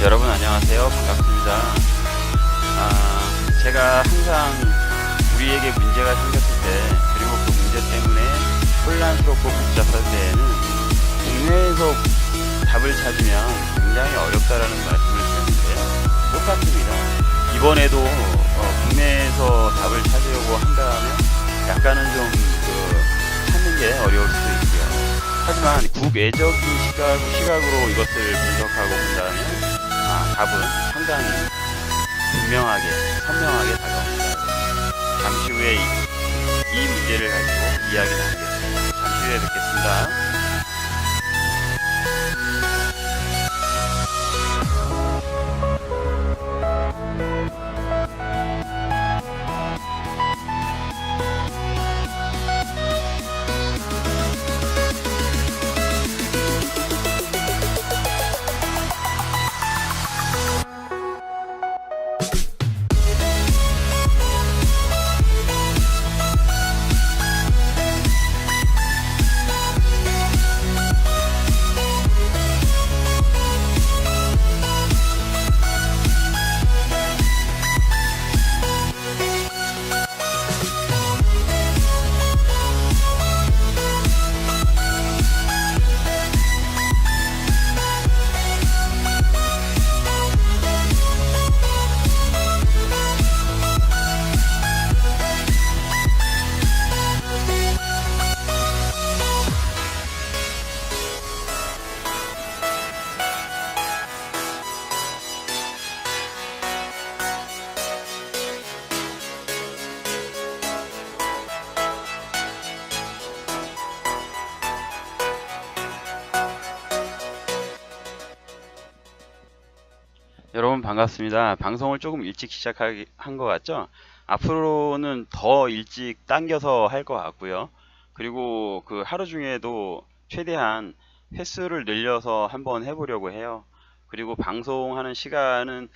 여러분 안녕하세요. 반갑습니다. 제가 항상 우리에게 문제가 생겼을 때, 그리고 그 문제 때문에 혼란스럽고 복잡할 때에는 국내에서 답을 찾으면 굉장히 어렵다라는 말씀을 드렸는데 똑같습니다. 이번에도 국내에서 답을 찾으려고 한다면 약간은 좀 찾는 게 어려울 수도 있고요. 하지만 국외적인 시각으로 이것을 분석하고 본다면 답은 상당히 분명하게, 선명하게 다가옵니다. 잠시 후에 이 문제를 가지고 이야기 나누겠습니다. 잠시 후에 뵙겠습니다. 여러분 반갑습니다. 방송을 조금 일찍 시작한 것 같죠? 앞으로는 더 일찍 당겨서 할 것 같고요. 그리고 그 하루 중에도 최대한 횟수를 늘려서 한번 해보려고 해요. 그리고 방송하는 시간은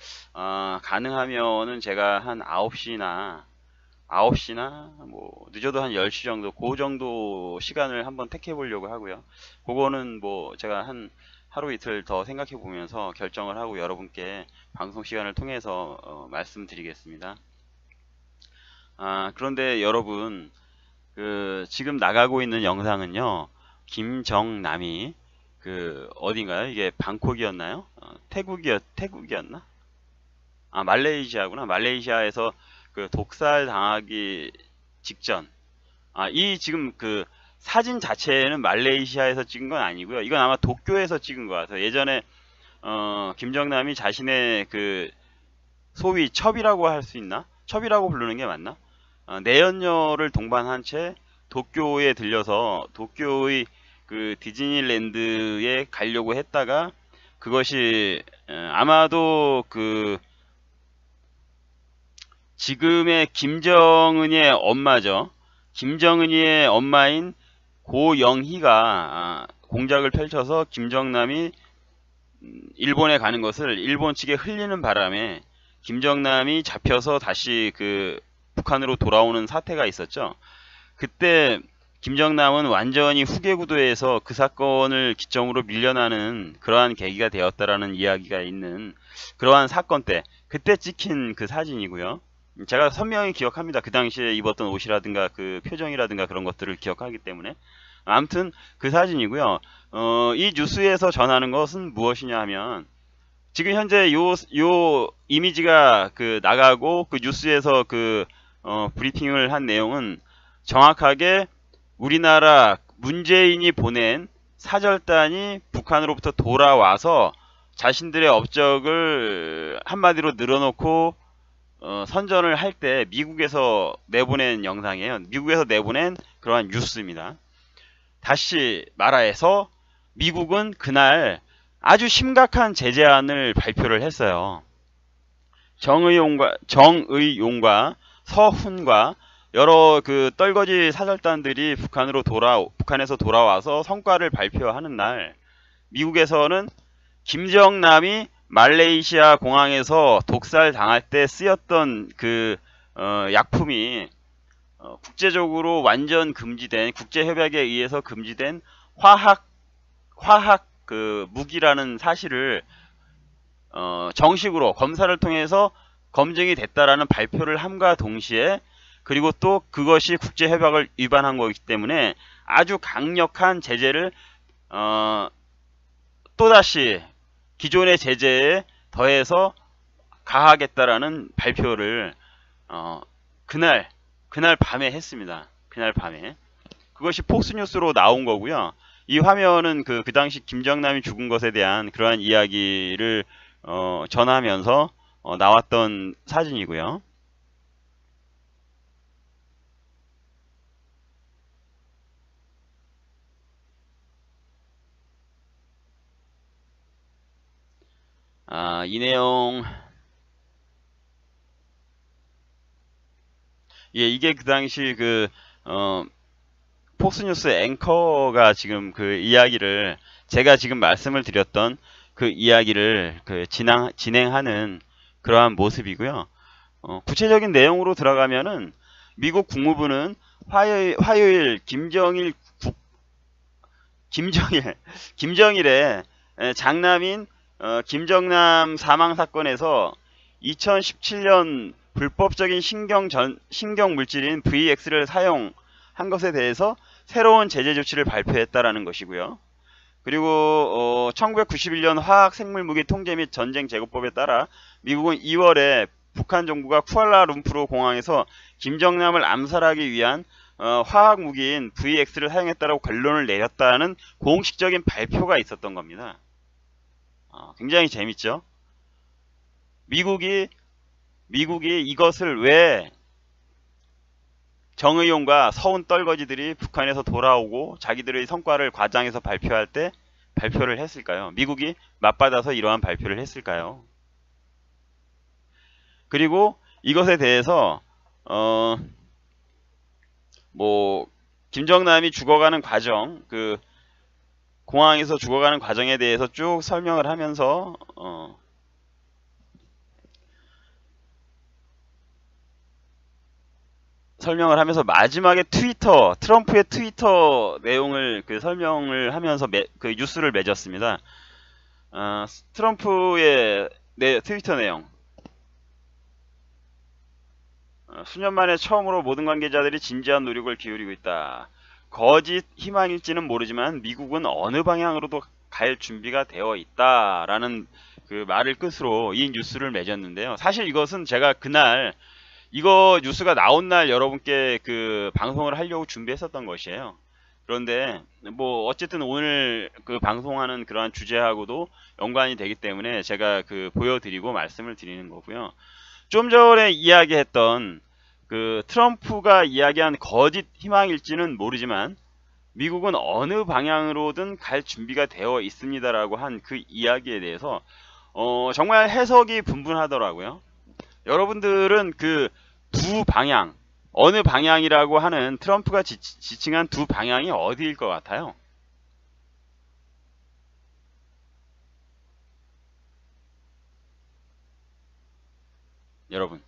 가능하면은 제가 한 9시나 뭐 늦어도 한 10시 정도, 그 정도 시간을 한번 택해 보려고 하고요. 그거는 뭐 제가 한 하루 이틀 더 생각해 보면서 결정을 하고 여러분께 방송 시간을 통해서 말씀드리겠습니다. 그런데 여러분, 지금 나가고 있는 영상은요, 김정남이 어딘가요? 이게 방콕이었나요? 태국이었나? 말레이시아구나. 말레이시아에서 독살 당하기 직전. 이 지금 사진 자체는 말레이시아에서 찍은 건 아니고요. 이건 아마 도쿄에서 찍은 거 같아요. 예전에 김정남이 자신의 소위 첩이라고 할 수 있나? 첩이라고 부르는 게 맞나? 내연녀를 동반한 채 도쿄에 들려서 도쿄의 디즈니랜드에 가려고 했다가 그것이 아마도 지금의 김정은의 엄마죠. 김정은이의 엄마인 고영희가 공작을 펼쳐서 김정남이 일본에 가는 것을 일본 측에 흘리는 바람에 김정남이 잡혀서 다시 북한으로 돌아오는 사태가 있었죠. 그때 김정남은 완전히 후계구도에서 그 사건을 기점으로 밀려나는 그러한 계기가 되었다라는 이야기가 있는 그러한 사건 때 그때 찍힌 사진이고요. 제가 선명히 기억합니다. 그 당시에 입었던 옷이라든가 표정이라든가 그런 것들을 기억하기 때문에. 아무튼 그 사진이고요. 이 뉴스에서 전하는 것은 무엇이냐 하면 지금 현재 요 이미지가 나가고 뉴스에서 브리핑을 한 내용은 정확하게 우리나라 문재인이 보낸 사절단이 북한으로부터 돌아와서 자신들의 업적을 한마디로 늘어놓고 선전을 할 때 미국에서 내보낸 영상이에요. 미국에서 내보낸 그러한 뉴스입니다. 다시 말하여서 미국은 그날 아주 심각한 제재안을 발표를 했어요. 정의용과 서훈과 여러 떨거지 사절단들이 북한에서 돌아와서 성과를 발표하는 날 미국에서는 김정남이 말레이시아 공항에서 독살 당할 때 쓰였던 약품이 국제적으로 완전 금지된, 국제협약에 의해서 금지된 화학 무기라는 사실을 정식으로 검사를 통해서 검증이 됐다라는 발표를 함과 동시에, 그리고 또 그것이 국제협약을 위반한 거기 때문에 아주 강력한 제재를 또다시 기존의 제재에 더해서 가하겠다라는 발표를 그날 밤에 했습니다. 그날 밤에. 그것이 폭스뉴스로 나온 거고요. 이 화면은 그 당시 김정남이 죽은 것에 대한 그러한 이야기를 전하면서 나왔던 사진이고요. 이 내용, 예, 이게 그 당시 폭스뉴스 앵커가 지금 그 이야기를, 제가 지금 말씀을 드렸던 그 이야기를 진행하는 그러한 모습이고요. 구체적인 내용으로 들어가면은 미국 국무부는 화요일 김정일의 장남인 김정남 사망 사건에서 2017년 불법적인 신경 물질인 VX를 사용한 것에 대해서 새로운 제재 조치를 발표했다라는 것이고요. 그리고 1991년 화학생물무기 통제 및 전쟁 제거법에 따라 미국은 2월에 북한 정부가 쿠알라룸푸르 공항에서 김정남을 암살하기 위한 화학무기인 VX를 사용했다라고 결론을 내렸다는 공식적인 발표가 있었던 겁니다. 굉장히 재밌죠? 미국이 이것을 왜 정의용과 서운 떨거지들이 북한에서 돌아오고 자기들의 성과를 과장해서 발표할 때 발표를 했을까요? 미국이 맞받아서 이러한 발표를 했을까요? 그리고 이것에 대해서 김정남이 죽어가는 과정, 공항에서 죽어가는 과정에 대해서 쭉 설명을 하면서 마지막에 트럼프의 트위터 내용을 설명을 하면서 뉴스를 맺었습니다. 트럼프의 트위터 내용. 수년 만에 처음으로 모든 관계자들이 진지한 노력을 기울이고 있다. 거짓 희망일지는 모르지만 미국은 어느 방향으로도 갈 준비가 되어 있다라는 그 말을 끝으로 이 뉴스를 맺었는데요. 사실 이것은 제가 그날 이거 뉴스가 나온 날 여러분께 방송을 하려고 준비했었던 것이에요. 그런데 어쨌든 오늘 방송하는 그러한 주제하고도 연관이 되기 때문에 제가 보여드리고 말씀을 드리는 거고요. 좀 전에 이야기했던 트럼프가 이야기한 거짓 희망일지는 모르지만 미국은 어느 방향으로든 갈 준비가 되어 있습니다라고 한 그 이야기에 대해서 정말 해석이 분분하더라고요. 여러분들은 두 방향, 어느 방향이라고 하는 트럼프가 지칭한 두 방향이 어디일 것 같아요? 여러분.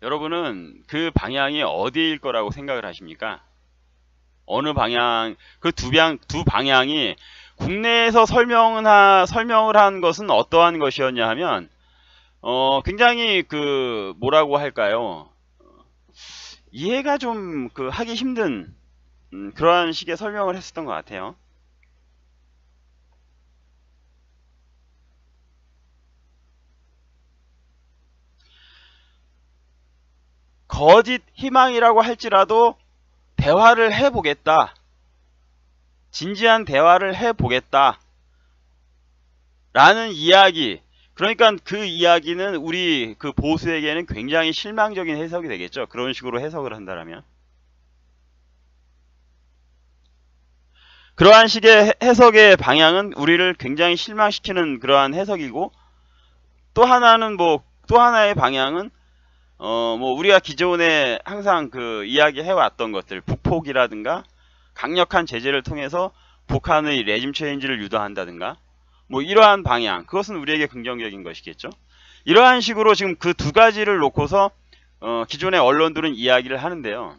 여러분은 그 방향이 어디일 거라고 생각을 하십니까? 어느 방향, 두 방향이 국내에서 설명을 한 것은 어떠한 것이었냐 하면, 굉장히 뭐라고 할까요? 이해가 좀 하기 힘든, 그러한 식의 설명을 했었던 것 같아요. 거짓 희망이라고 할지라도 대화를 해보겠다. 진지한 대화를 해보겠다. 라는 이야기. 그러니까 그 이야기는 우리 보수에게는 굉장히 실망적인 해석이 되겠죠. 그런 식으로 해석을 한다면. 그러한 식의 해석의 방향은 우리를 굉장히 실망시키는 그러한 해석이고, 또 하나의 방향은 우리가 기존에 항상 이야기 해왔던 것들, 북폭이라든가 강력한 제재를 통해서 북한의 레짐 체인지를 유도한다든가, 뭐 이러한 방향, 그것은 우리에게 긍정적인 것이겠죠. 이러한 식으로 지금 그 두 가지를 놓고서 기존의 언론들은 이야기를 하는데요.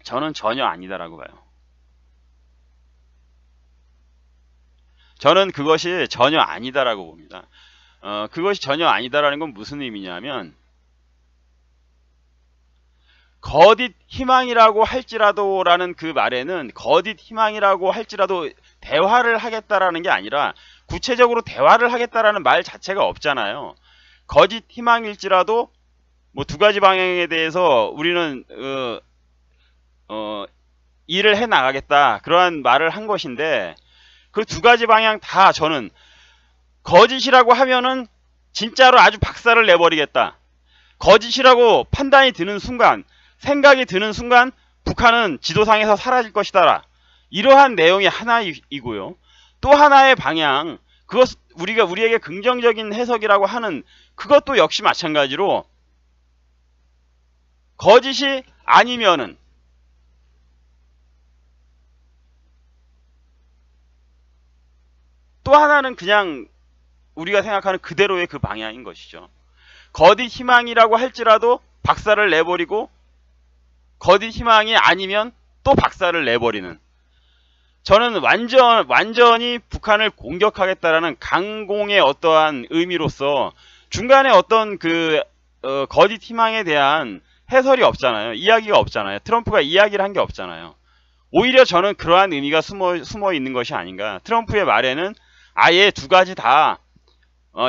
저는 전혀 아니다라고 봐요. 저는 그것이 전혀 아니다라고 봅니다. 그것이 전혀 아니다라는 건 무슨 의미냐면, 거짓 희망이라고 할지라도 라는 그 말에는 거짓 희망이라고 할지라도 대화를 하겠다라는 게 아니라 구체적으로 대화를 하겠다라는 말 자체가 없잖아요. 거짓 희망일지라도 뭐 두 가지 방향에 대해서 우리는 일을 해 나가겠다, 그러한 말을 한 것인데, 그 두 가지 방향 다 저는 거짓이라고 하면은 진짜로 아주 박살을 내버리겠다, 거짓이라고 판단이 드는 순간, 생각이 드는 순간 북한은 지도상에서 사라질 것이다, 이러한 내용이 하나이고요. 또 하나의 방향, 그것 우리에게 긍정적인 해석이라고 하는 그것도 역시 마찬가지로 거짓이 아니면은 또 하나는 그냥 우리가 생각하는 그대로의 그 방향인 것이죠. 거짓 희망이라고 할지라도 박살을 내버리고, 거짓 희망이 아니면 또 박살을 내버리는, 저는 완전히 북한을 공격하겠다라는 강공의 어떠한 의미로서 중간에 어떤 거짓 희망에 대한 해설이 없잖아요. 이야기가 없잖아요. 트럼프가 이야기를 한 게 없잖아요. 오히려 저는 그러한 의미가 숨어 있는 것이 아닌가. 트럼프의 말에는 아예 두 가지 다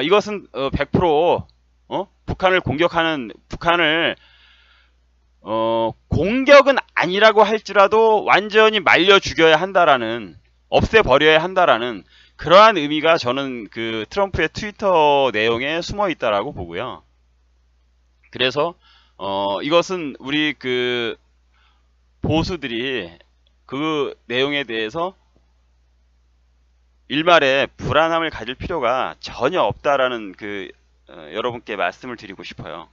이것은 100% 북한을 공격하는, 북한을 공격은 아니라고 할지라도 완전히 말려 죽여야 한다라는, 없애버려야 한다라는 그러한 의미가 저는 그 트럼프의 트위터 내용에 숨어 있다라고 보고요. 그래서 이것은 우리 그 보수들이 그 내용에 대해서 일말의 불안함을 가질 필요가 전혀 없다라는 여러분께 말씀을 드리고 싶어요.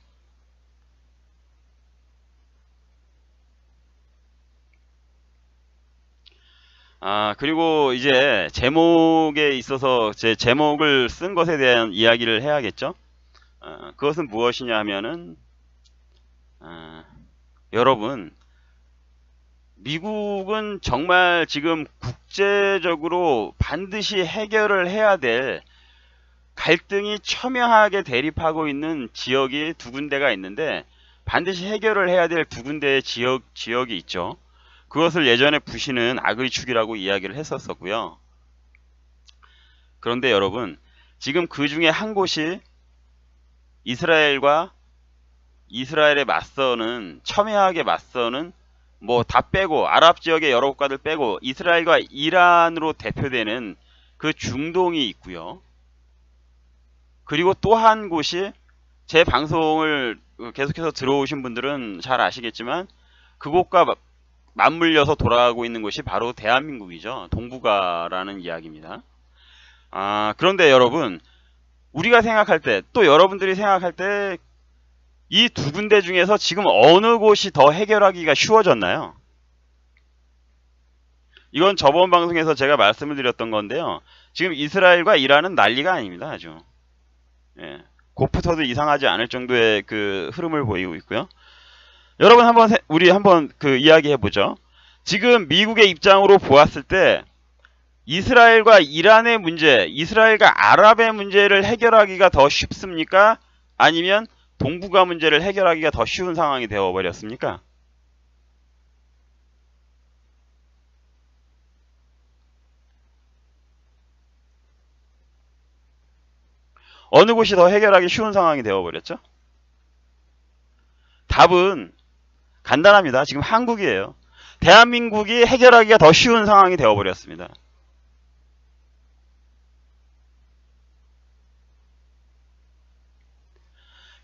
그리고 이제 제목에 있어서 제 제목을 쓴 것에 대한 이야기를 해야겠죠. 그것은 무엇이냐 하면은, 여러분, 미국은 정말 지금 국제적으로 반드시 해결을 해야 될, 갈등이 첨예하게 대립하고 있는 지역이 두 군데가 있는데, 반드시 해결을 해야 될 두 군데의 지역이 있죠. 그것을 예전에 부시는 아그리축이라고 이야기를 했었고요. 그런데 여러분, 지금 그 중에 한 곳이 이스라엘에 맞서는, 첨예하게 맞서는, 뭐 다 빼고, 아랍 지역의 여러 국가들 빼고 이스라엘과 이란으로 대표되는 그 중동이 있고요. 그리고 또 한 곳이, 제 방송을 계속해서 들어오신 분들은 잘 아시겠지만 그곳과 맞물려서 돌아가고 있는 곳이 바로 대한민국이죠. 동북아라는 이야기입니다. 그런데 여러분, 우리가 생각할 때, 또 여러분들이 생각할 때, 이 두 군데 중에서 지금 어느 곳이 더 해결하기가 쉬워졌나요? 이건 저번 방송에서 제가 말씀을 드렸던 건데요. 지금 이스라엘과 이란은 난리가 아닙니다. 아주. 예. 곡부터도 이상하지 않을 정도의 그 흐름을 보이고 있고요. 여러분, 우리 한번 이야기 해보죠. 지금 미국의 입장으로 보았을 때 이스라엘과 이란의 문제, 이스라엘과 아랍의 문제를 해결하기가 더 쉽습니까? 아니면 동북아 문제를 해결하기가 더 쉬운 상황이 되어버렸습니까? 어느 곳이 더 해결하기 쉬운 상황이 되어버렸죠? 답은 간단합니다. 지금 한국이에요. 대한민국이 해결하기가 더 쉬운 상황이 되어버렸습니다.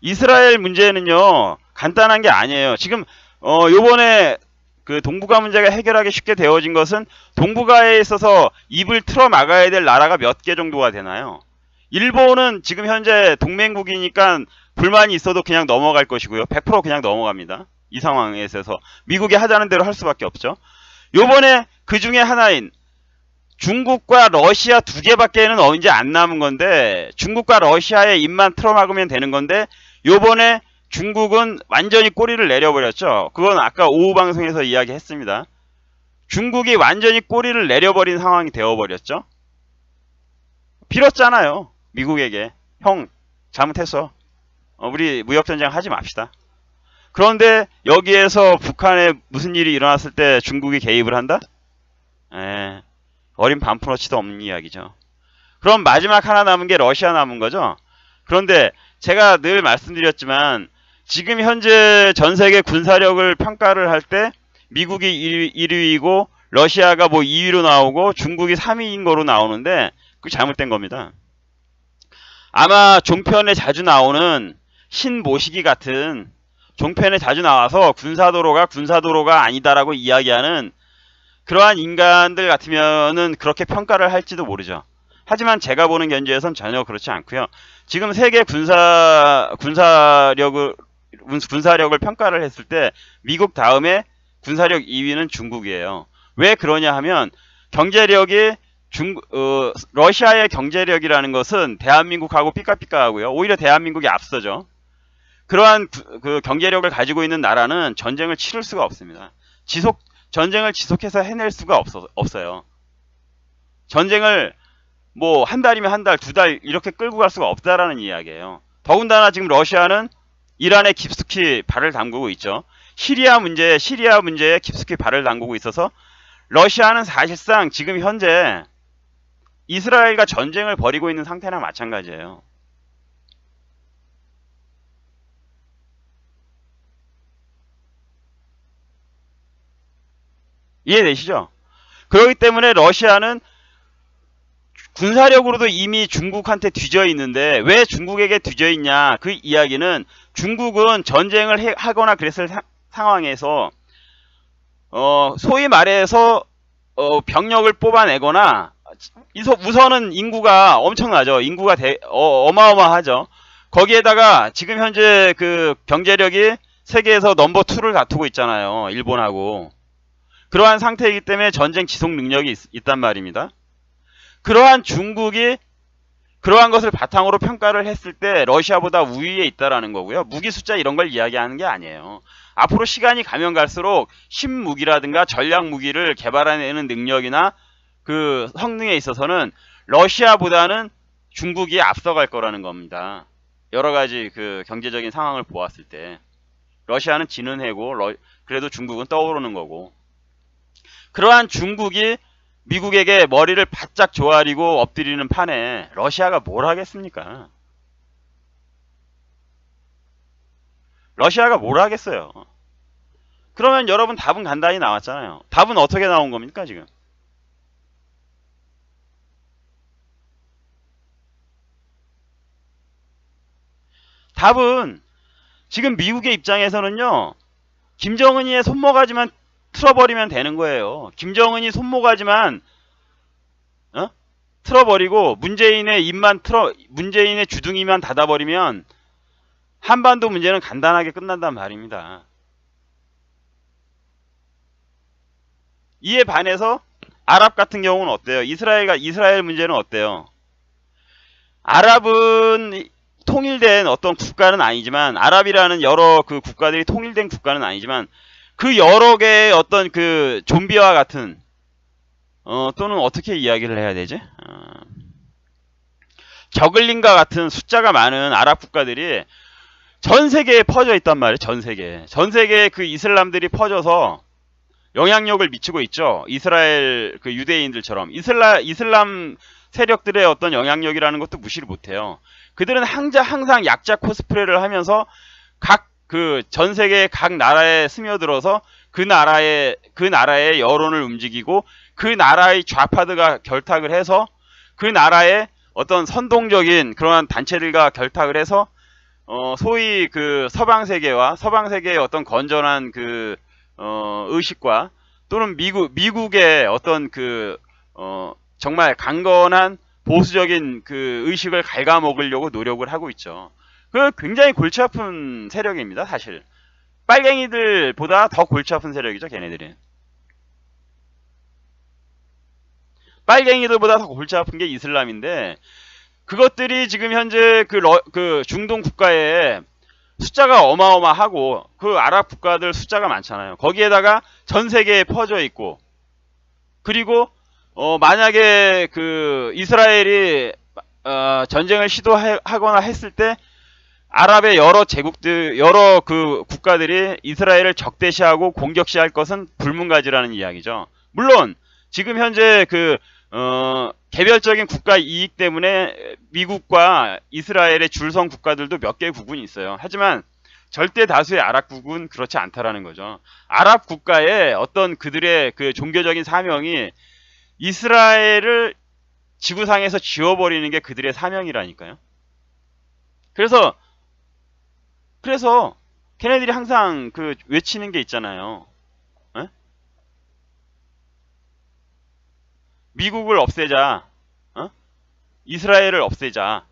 이스라엘 문제는요, 간단한 게 아니에요. 지금 요번에 그 동북아 문제가 해결하기 쉽게 되어진 것은, 동북아에 있어서 입을 틀어 막아야 될 나라가 몇 개 정도가 되나요? 일본은 지금 현재 동맹국이니까 불만이 있어도 그냥 넘어갈 것이고요. 100% 그냥 넘어갑니다. 이 상황에 있어서 미국이 하자는 대로 할 수밖에 없죠. 요번에 그 중에 하나인 중국과 러시아 두 개밖에는 이제 안 남은 건데 중국과 러시아의 입만 틀어막으면 되는 건데 요번에 중국은 완전히 꼬리를 내려버렸죠. 그건 아까 오후 방송에서 이야기했습니다. 중국이 완전히 꼬리를 내려버린 상황이 되어버렸죠. 빌었잖아요. 미국에게. 형 잘못했어. 우리 무역전쟁 하지 맙시다. 그런데 여기에서 북한에 무슨 일이 일어났을 때 중국이 개입을 한다? 어린 반푼어치도 없는 이야기죠. 그럼 마지막 하나 남은 게 러시아 남은 거죠. 그런데 제가 늘 말씀드렸지만 지금 현재 전 세계 군사력을 평가를 할 때 미국이 1위이고 러시아가 뭐 2위로 나오고 중국이 3위인 거로 나오는데 그게 잘못된 겁니다. 아마 종편에 자주 나오는 신모시기 같은 종편에 자주 나와서 군사도로가 아니다라고 이야기하는 그러한 인간들 같으면은 그렇게 평가를 할지도 모르죠. 하지만 제가 보는 견지에선 전혀 그렇지 않고요. 지금 세계 군사력을 평가를 했을 때 미국 다음에 군사력 2위는 중국이에요. 왜 그러냐 하면 경제력이 러시아의 경제력이라는 것은 대한민국하고 삐까삐까하고요. 오히려 대한민국이 앞서죠. 그러한 그 경제력을 가지고 있는 나라는 전쟁을 치를 수가 없습니다. 전쟁을 지속해서 해낼 수가 없어요. 전쟁을 뭐 한 달이면 한 달, 두 달 이렇게 끌고 갈 수가 없다라는 이야기예요. 더군다나 지금 러시아는 이란에 깊숙이 발을 담그고 있죠. 시리아 문제에 깊숙이 발을 담그고 있어서 러시아는 사실상 지금 현재 이스라엘과 전쟁을 벌이고 있는 상태나 마찬가지예요. 이해되시죠? 그렇기 때문에 러시아는 군사력으로도 이미 중국한테 뒤져 있는데 왜 중국에게 뒤져 있냐? 그 이야기는 중국은 전쟁을 하거나 그랬을 상황에서 소위 말해서 병력을 뽑아내거나 우선은 인구가 엄청나죠. 인구가 어마어마하죠. 거기에다가 지금 현재 그 경제력이 세계에서 넘버 2를 다투고 있잖아요. 일본하고. 그러한 상태이기 때문에 전쟁 지속 능력이 있단 말입니다. 그러한 중국이 그러한 것을 바탕으로 평가를 했을 때 러시아보다 우위에 있다라는 거고요. 무기 숫자 이런 걸 이야기하는 게 아니에요. 앞으로 시간이 가면 갈수록 신무기라든가 전략 무기를 개발해내는 능력이나 그 성능에 있어서는 러시아보다는 중국이 앞서갈 거라는 겁니다. 여러 가지 그 경제적인 상황을 보았을 때 러시아는 지는 해고 그래도 중국은 떠오르는 거고 그러한 중국이 미국에게 머리를 바짝 조아리고 엎드리는 판에 러시아가 뭘 하겠습니까? 러시아가 뭘 하겠어요? 그러면 여러분 답은 간단히 나왔잖아요. 답은 어떻게 나온 겁니까 지금? 답은 지금 미국의 입장에서는요. 김정은이의 손모가지만 틀어버리면 되는 거예요. 김정은이 손모가지만 틀어버리고 문재인의 주둥이만 닫아버리면 한반도 문제는 간단하게 끝난단 말입니다. 이에 반해서 아랍 같은 경우는 어때요? 이스라엘 문제는 어때요? 아랍은 통일된 어떤 국가는 아니지만 아랍이라는 여러 그 국가들이 통일된 국가는 아니지만 그 여러 개의 어떤 그 좀비와 같은 또는 어떻게 이야기를 해야 되지? 저글링과 같은 숫자가 많은 아랍 국가들이 전 세계에 퍼져 있단 말이에요. 전 세계에 그 이슬람들이 퍼져서 영향력을 미치고 있죠. 이스라엘 그 유대인들처럼 이슬람 세력들의 어떤 영향력이라는 것도 무시를 못해요. 그들은 항상 약자 코스프레를 하면서 전 세계 각 나라에 스며들어서 그 나라의 여론을 움직이고 그 나라의 좌파들과 결탁을 해서 그 나라의 어떤 선동적인 그러한 단체들과 결탁을 해서 소위 그 서방 세계의 어떤 건전한 그 의식과 또는 미국의 어떤 그 정말 강건한 보수적인 그 의식을 갉아먹으려고 노력을 하고 있죠. 그 굉장히 골치 아픈 세력입니다, 사실. 빨갱이들보다 더 골치 아픈 세력이죠, 걔네들이. 빨갱이들보다 더 골치 아픈 게 이슬람인데, 그것들이 지금 현재 그 중동 국가에 숫자가 어마어마하고, 그 아랍 국가들 숫자가 많잖아요. 거기에다가 전 세계에 퍼져 있고, 그리고 만약에 그 이스라엘이 전쟁을 시도하거나 했을 때 아랍의 여러 제국들, 여러 그 국가들이 이스라엘을 적대시하고 공격시할 것은 불문가지라는 이야기죠. 물론 지금 현재 개별적인 국가 이익 때문에 미국과 이스라엘의 줄선 국가들도 몇 개국은 있어요. 하지만 절대 다수의 아랍국은 그렇지 않다라는 거죠. 아랍 국가의 어떤 그들의 그 종교적인 사명이 이스라엘을 지구상에서 지워버리는 게 그들의 사명이라니까요. 그래서 걔네들이 항상 그 외치는 게 있잖아요. 에? 미국을 없애자, 이스라엘을 없애자.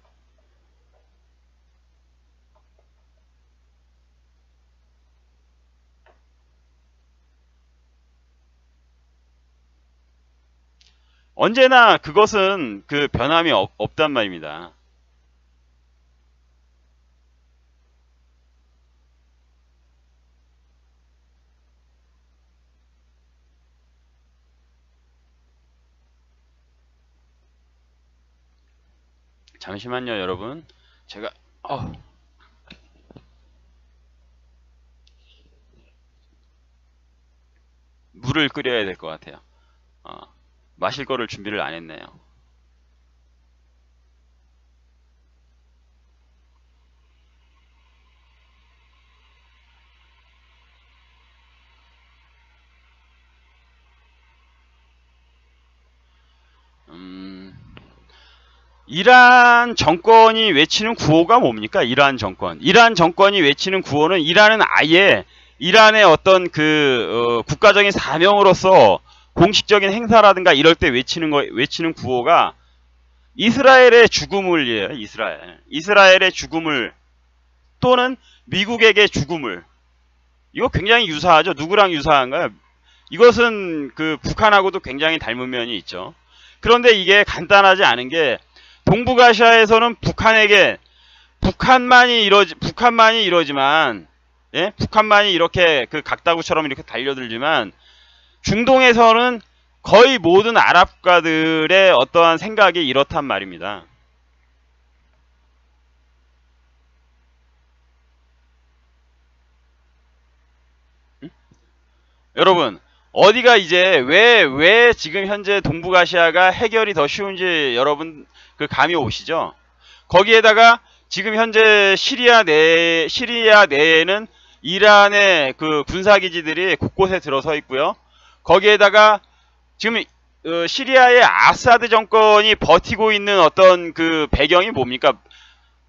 언제나 그것은 그 변함이 없단 말입니다. 잠시만요, 여러분. 제가 물을 끓여야 될 것 같아요. 마실 거를 준비를 안 했네요. 이란 정권이 외치는 구호가 뭡니까? 이란 정권이 외치는 구호는, 이란은 아예 이란의 어떤 국가적인 사명으로서 공식적인 행사라든가 이럴 때 외치는 구호가 이스라엘의 죽음을이에요. 이스라엘의 죽음을, 또는 미국에게 죽음을. 이거 굉장히 유사하죠. 누구랑 유사한가요? 이것은 그 북한하고도 굉장히 닮은 면이 있죠. 그런데 이게 간단하지 않은 게, 동북아시아에서는 북한만이 이러지만, 예? 북한만이 이렇게 그 각다구처럼 이렇게 달려들지만, 중동에서는 거의 모든 아랍 국가들의 어떠한 생각이 이렇단 말입니다. 응? 여러분, 어디가 이제 왜 지금 현재 동북아시아가 해결이 더 쉬운지 여러분 그 감이 오시죠? 거기에다가 지금 현재 시리아 내에는 이란의 그 군사기지들이 곳곳에 들어서 있고요. 거기에다가 지금 시리아의 아사드 정권이 버티고 있는 어떤 그 배경이 뭡니까?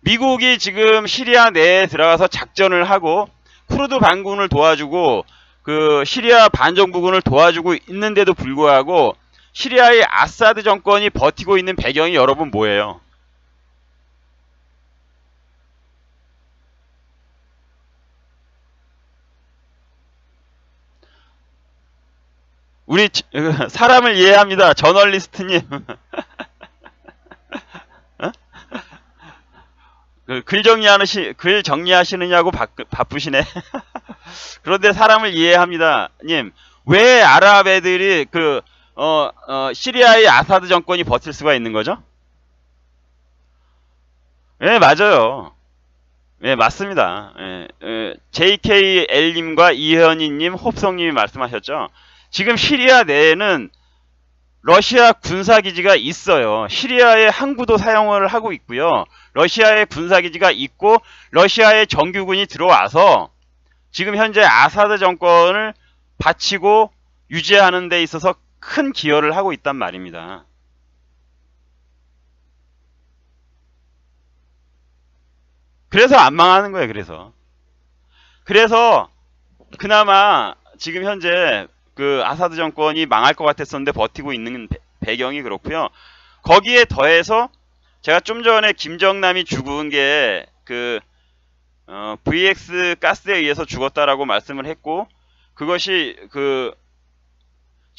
미국이 지금 시리아 내에 들어가서 작전을 하고 쿠르드 반군을 도와주고 그 시리아 반정부군을 도와주고 있는데도 불구하고 시리아의 아사드 정권이 버티고 있는 배경이 여러분 뭐예요? 우리 사람을 이해합니다. 저널리스트님. 어? 글 정리하시느냐고 바쁘시네. 그런데 사람을 이해합니다. 님, 왜 아랍 애들이 시리아의 아사드 정권이 버틸 수가 있는 거죠? 예, 맞아요. 예, 맞습니다. JKL님과 이현희님, 홉성님이 말씀하셨죠. 지금 시리아 내에는 러시아 군사기지가 있어요. 시리아의 항구도 사용을 하고 있고요. 러시아의 군사기지가 있고, 러시아의 정규군이 들어와서 지금 현재 아사드 정권을 바치고 유지하는 데 있어서 큰 기여를 하고 있단 말입니다. 그래서 안 망하는 거예요. 그래서 그나마 지금 현재 그 아사드 정권이 망할 것 같았었는데 버티고 있는 배경이 그렇고요. 거기에 더해서 제가 좀 전에 김정남이 죽은 게 VX 가스에 의해서 죽었다라고 말씀을 했고, 그것이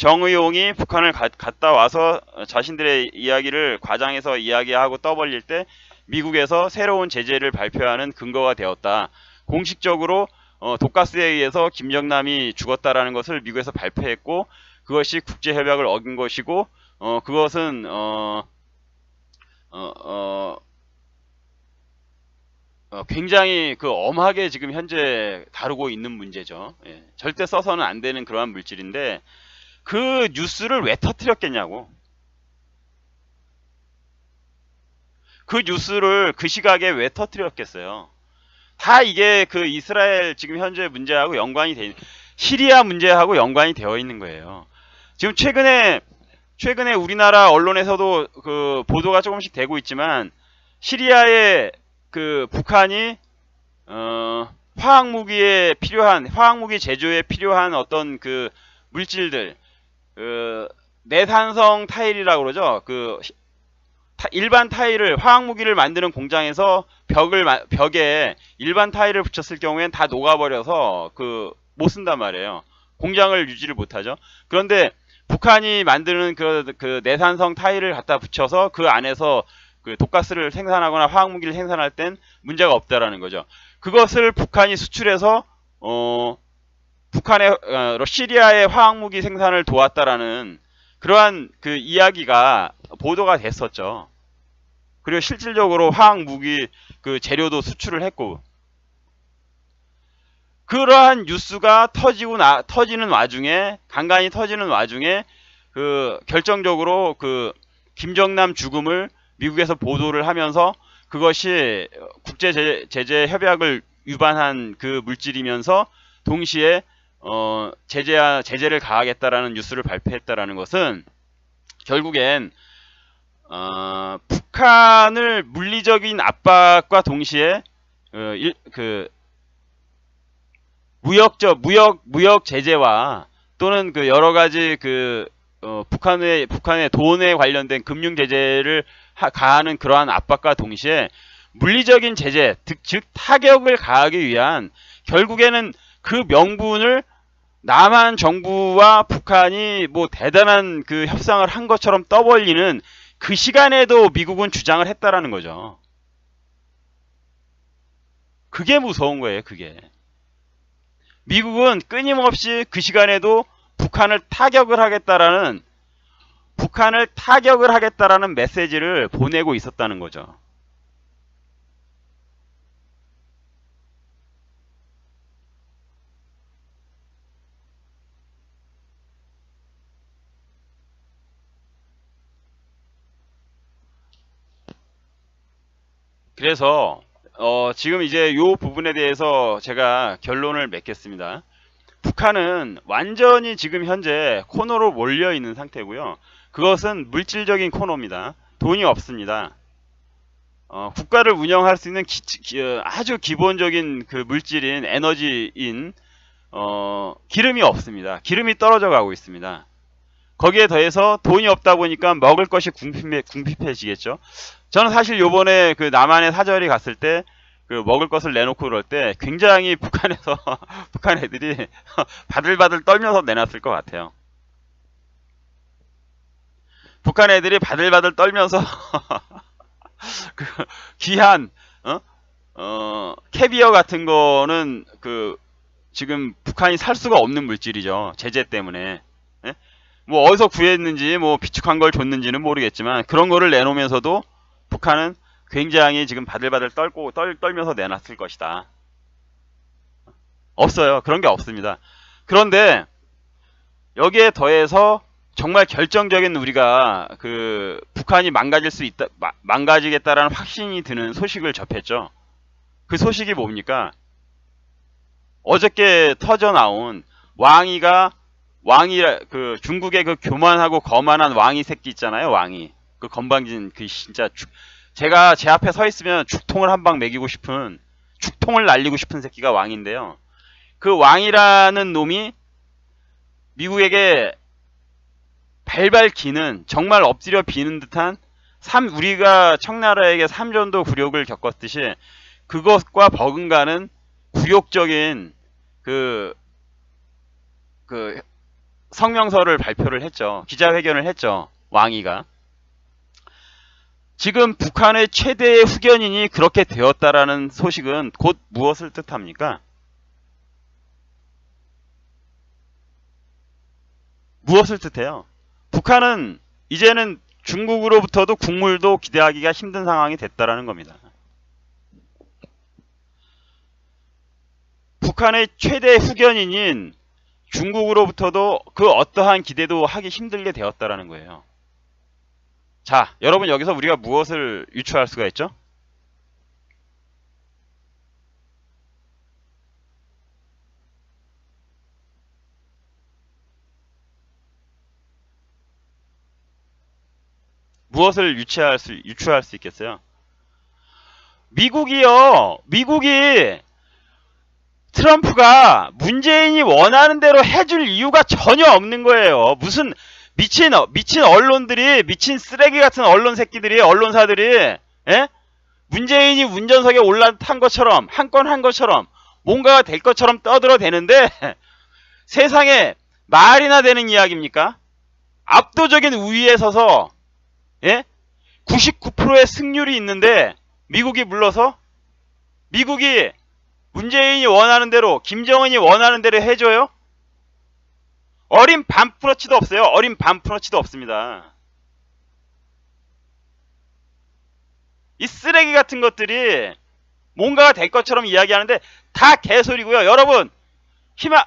정의용이 북한을 갔다 와서 자신들의 이야기를 과장해서 이야기하고 떠벌릴 때 미국에서 새로운 제재를 발표하는 근거가 되었다. 공식적으로 독가스에 의해서 김정남이 죽었다라는 것을 미국에서 발표했고, 그것이 국제협약을 어긴 것이고, 그것은 굉장히 엄하게 지금 현재 다루고 있는 문제죠. 예, 절대 써서는 안 되는 그러한 물질인데, 그 뉴스를 왜 터뜨렸겠냐고. 그 뉴스를 그 시각에 왜 터뜨렸겠어요. 다 이게 그 이스라엘 지금 현재 문제하고 연관이 돼 있는, 시리아 문제하고 연관이 되어 있는 거예요. 지금 최근에 우리나라 언론에서도 그 보도가 조금씩 되고 있지만, 시리아의 그 북한이 화학무기 제조에 필요한 어떤 그 물질들, 그 내산성 타일이라고 그러죠. 그 일반 타일을, 화학무기를 만드는 공장에서 벽에 일반 타일을 붙였을 경우엔 다 녹아버려서 못 쓴단 말이에요. 공장을 유지를 못하죠. 그런데 북한이 만드는 그 내산성 타일을 갖다 붙여서 그 안에서 그 독가스를 생산하거나 화학무기를 생산할 땐 문제가 없다라는 거죠. 그것을 북한이 수출해서 북한의 시리아의 화학무기 생산을 도왔다라는 그러한 그 이야기가 보도가 됐었죠. 그리고 실질적으로 화학무기 그 재료도 수출을 했고, 그러한 뉴스가 터지는 와중에, 간간히 터지는 와중에 그 결정적으로 그 김정남 죽음을 미국에서 보도를 하면서 그것이 국제 제재 협약을 위반한 그 물질이면서 동시에 제재를 가하겠다라는 뉴스를 발표했다라는 것은 결국엔 북한을 물리적인 압박과 동시에 무역 제재와 또는 그 여러 가지 북한의 돈에 관련된 금융 제재를 가하는 그러한 압박과 동시에 물리적인 제재, 즉 타격을 가하기 위한, 결국에는 그 명분을 남한 정부와 북한이 뭐 대단한 그 협상을 한 것처럼 떠벌리는 그 시간에도 미국은 주장을 했다라는 거죠. 그게 무서운 거예요, 그게. 미국은 끊임없이 그 시간에도 북한을 타격을 하겠다라는 메시지를 보내고 있었다는 거죠. 그래서 지금 이제 요 부분에 대해서 제가 결론을 맺겠습니다. 북한은 완전히 지금 현재 코너로 몰려 있는 상태고요. 그것은 물질적인 코너입니다. 돈이 없습니다. 국가를 운영할 수 있는 아주 기본적인 그 물질인 에너지인 기름이 없습니다. 기름이 떨어져 가고 있습니다. 거기에 더해서 돈이 없다 보니까 먹을 것이 궁핍해지겠죠. 저는 사실 요번에 그 남한에 사절이 갔을 때 그 먹을 것을 내놓고 그럴 때 굉장히 북한에서 북한 애들이 바들바들 떨면서 내놨을 것 같아요. 북한 애들이 바들바들 떨면서 그 귀한 캐비어 같은 거는 지금 북한이 살 수가 없는 물질이죠. 제재 때문에. 예? 뭐 어디서 구했는지 뭐 비축한 걸 줬는지는 모르겠지만 그런 거를 내놓으면서도 북한은 굉장히 지금 바들바들 떨면서 내놨을 것이다. 없어요. 그런 게 없습니다. 그런데 여기에 더해서 정말 결정적인 우리가 북한이 망가지겠다라는 확신이 드는 소식을 접했죠. 그 소식이 뭡니까? 어저께 터져 나온 중국의 그 교만하고 거만한 왕이 새끼 있잖아요. 왕이. 그 건방진 진짜 제가 제 앞에 서 있으면 죽통을 한 방 먹이고 싶은, 죽통을 날리고 싶은 새끼가 왕인데요. 그 왕이라는 놈이 미국에게 발발 기는, 정말 엎드려 비는 듯한 우리가 청나라에게 삼전도 굴욕을 겪었듯이 그것과 버금가는 굴욕적인 성명서를 발표를 했죠. 기자회견을 했죠. 왕이가. 지금 북한의 최대의 후견인이 그렇게 되었다라는 소식은 곧 무엇을 뜻합니까? 무엇을 뜻해요? 북한은 이제는 중국으로부터도 국물도 기대하기가 힘든 상황이 됐다라는 겁니다. 북한의 최대 후견인인 중국으로부터도 그 어떠한 기대도 하기 힘들게 되었다라는 거예요. 자, 여러분 여기서 우리가 무엇을 유추할 수가 있죠? 무엇을 유추할 수 있겠어요? 미국이 트럼프가 문재인이 원하는 대로 해줄 이유가 전혀 없는 거예요. 무슨 미친 언론들이, 미친 쓰레기 같은 언론 새끼들이, 언론사들이, 예? 문재인이 운전석에 올라탄 것처럼, 한 건 한 것처럼, 뭔가가 될 것처럼 떠들어대는데, 세상에 말이나 되는 이야기입니까? 압도적인 우위에 서서, 예? 99%의 승률이 있는데, 미국이 물러서? 미국이 문재인이 원하는 대로, 김정은이 원하는 대로 해줘요? 어린 반프러치도 없어요. 어린 반프러치도 없습니다. 이 쓰레기 같은 것들이 뭔가가 될 것처럼 이야기하는데 다 개소리고요. 여러분,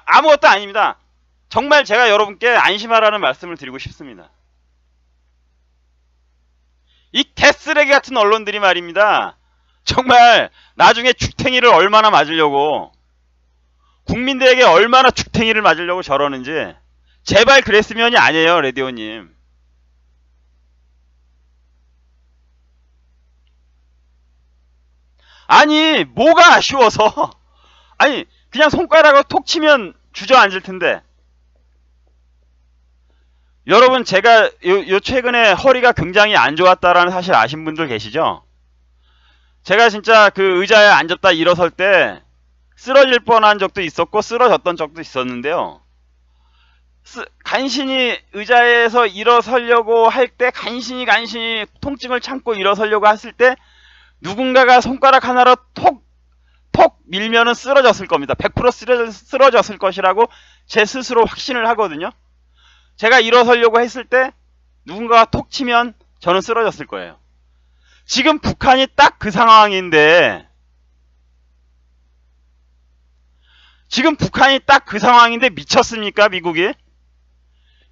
아무것도 아닙니다. 정말 제가 여러분께 안심하라는 말씀을 드리고 싶습니다. 이 개쓰레기 같은 언론들이 말입니다. 정말 나중에 죽탱이를 얼마나 맞으려고, 국민들에게 얼마나 죽탱이를 맞으려고 저러는지 제발 그랬으면이 아니에요. 레디오님. 아니 뭐가 아쉬워서 아니 그냥 손가락으로 톡 치면 주저앉을 텐데. 여러분 제가 요 최근에 허리가 굉장히 안 좋았다라는 사실 아신 분들 계시죠? 제가 진짜 그 의자에 앉았다 일어설 때 쓰러질 뻔한 적도 있었고 쓰러졌던 적도 있었는데요. 간신히 의자에서 일어서려고 할 때 간신히 통증을 참고 일어서려고 했을 때 누군가가 손가락 하나로 톡 밀면은 쓰러졌을 겁니다. 100% 쓰러졌을 것이라고 제 스스로 확신을 하거든요. 제가 일어서려고 했을 때 누군가가 톡 치면 저는 쓰러졌을 거예요. 지금 북한이 딱 그 상황인데, 미쳤습니까? 미국이?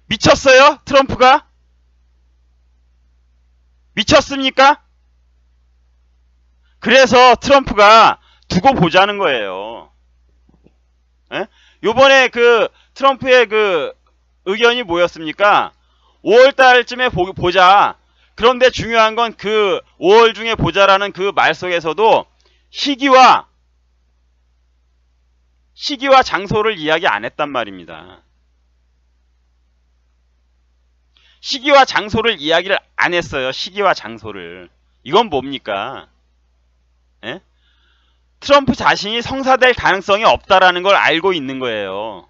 미쳤어요? 트럼프가? 미쳤습니까? 그래서 트럼프가 두고 보자는 거예요. 에? 요번에 그 트럼프의 그 의견이 뭐였습니까? 5월달쯤에 보자. 그런데 중요한 건 그 5월 중에 보자라는 그 말 속에서도 시기와 장소를 이야기 안 했단 말입니다. 시기와 장소를 이야기를 안 했어요. 시기와 장소를. 이건 뭡니까? 예? 트럼프 자신이 성사될 가능성이 없다라는 걸 알고 있는 거예요.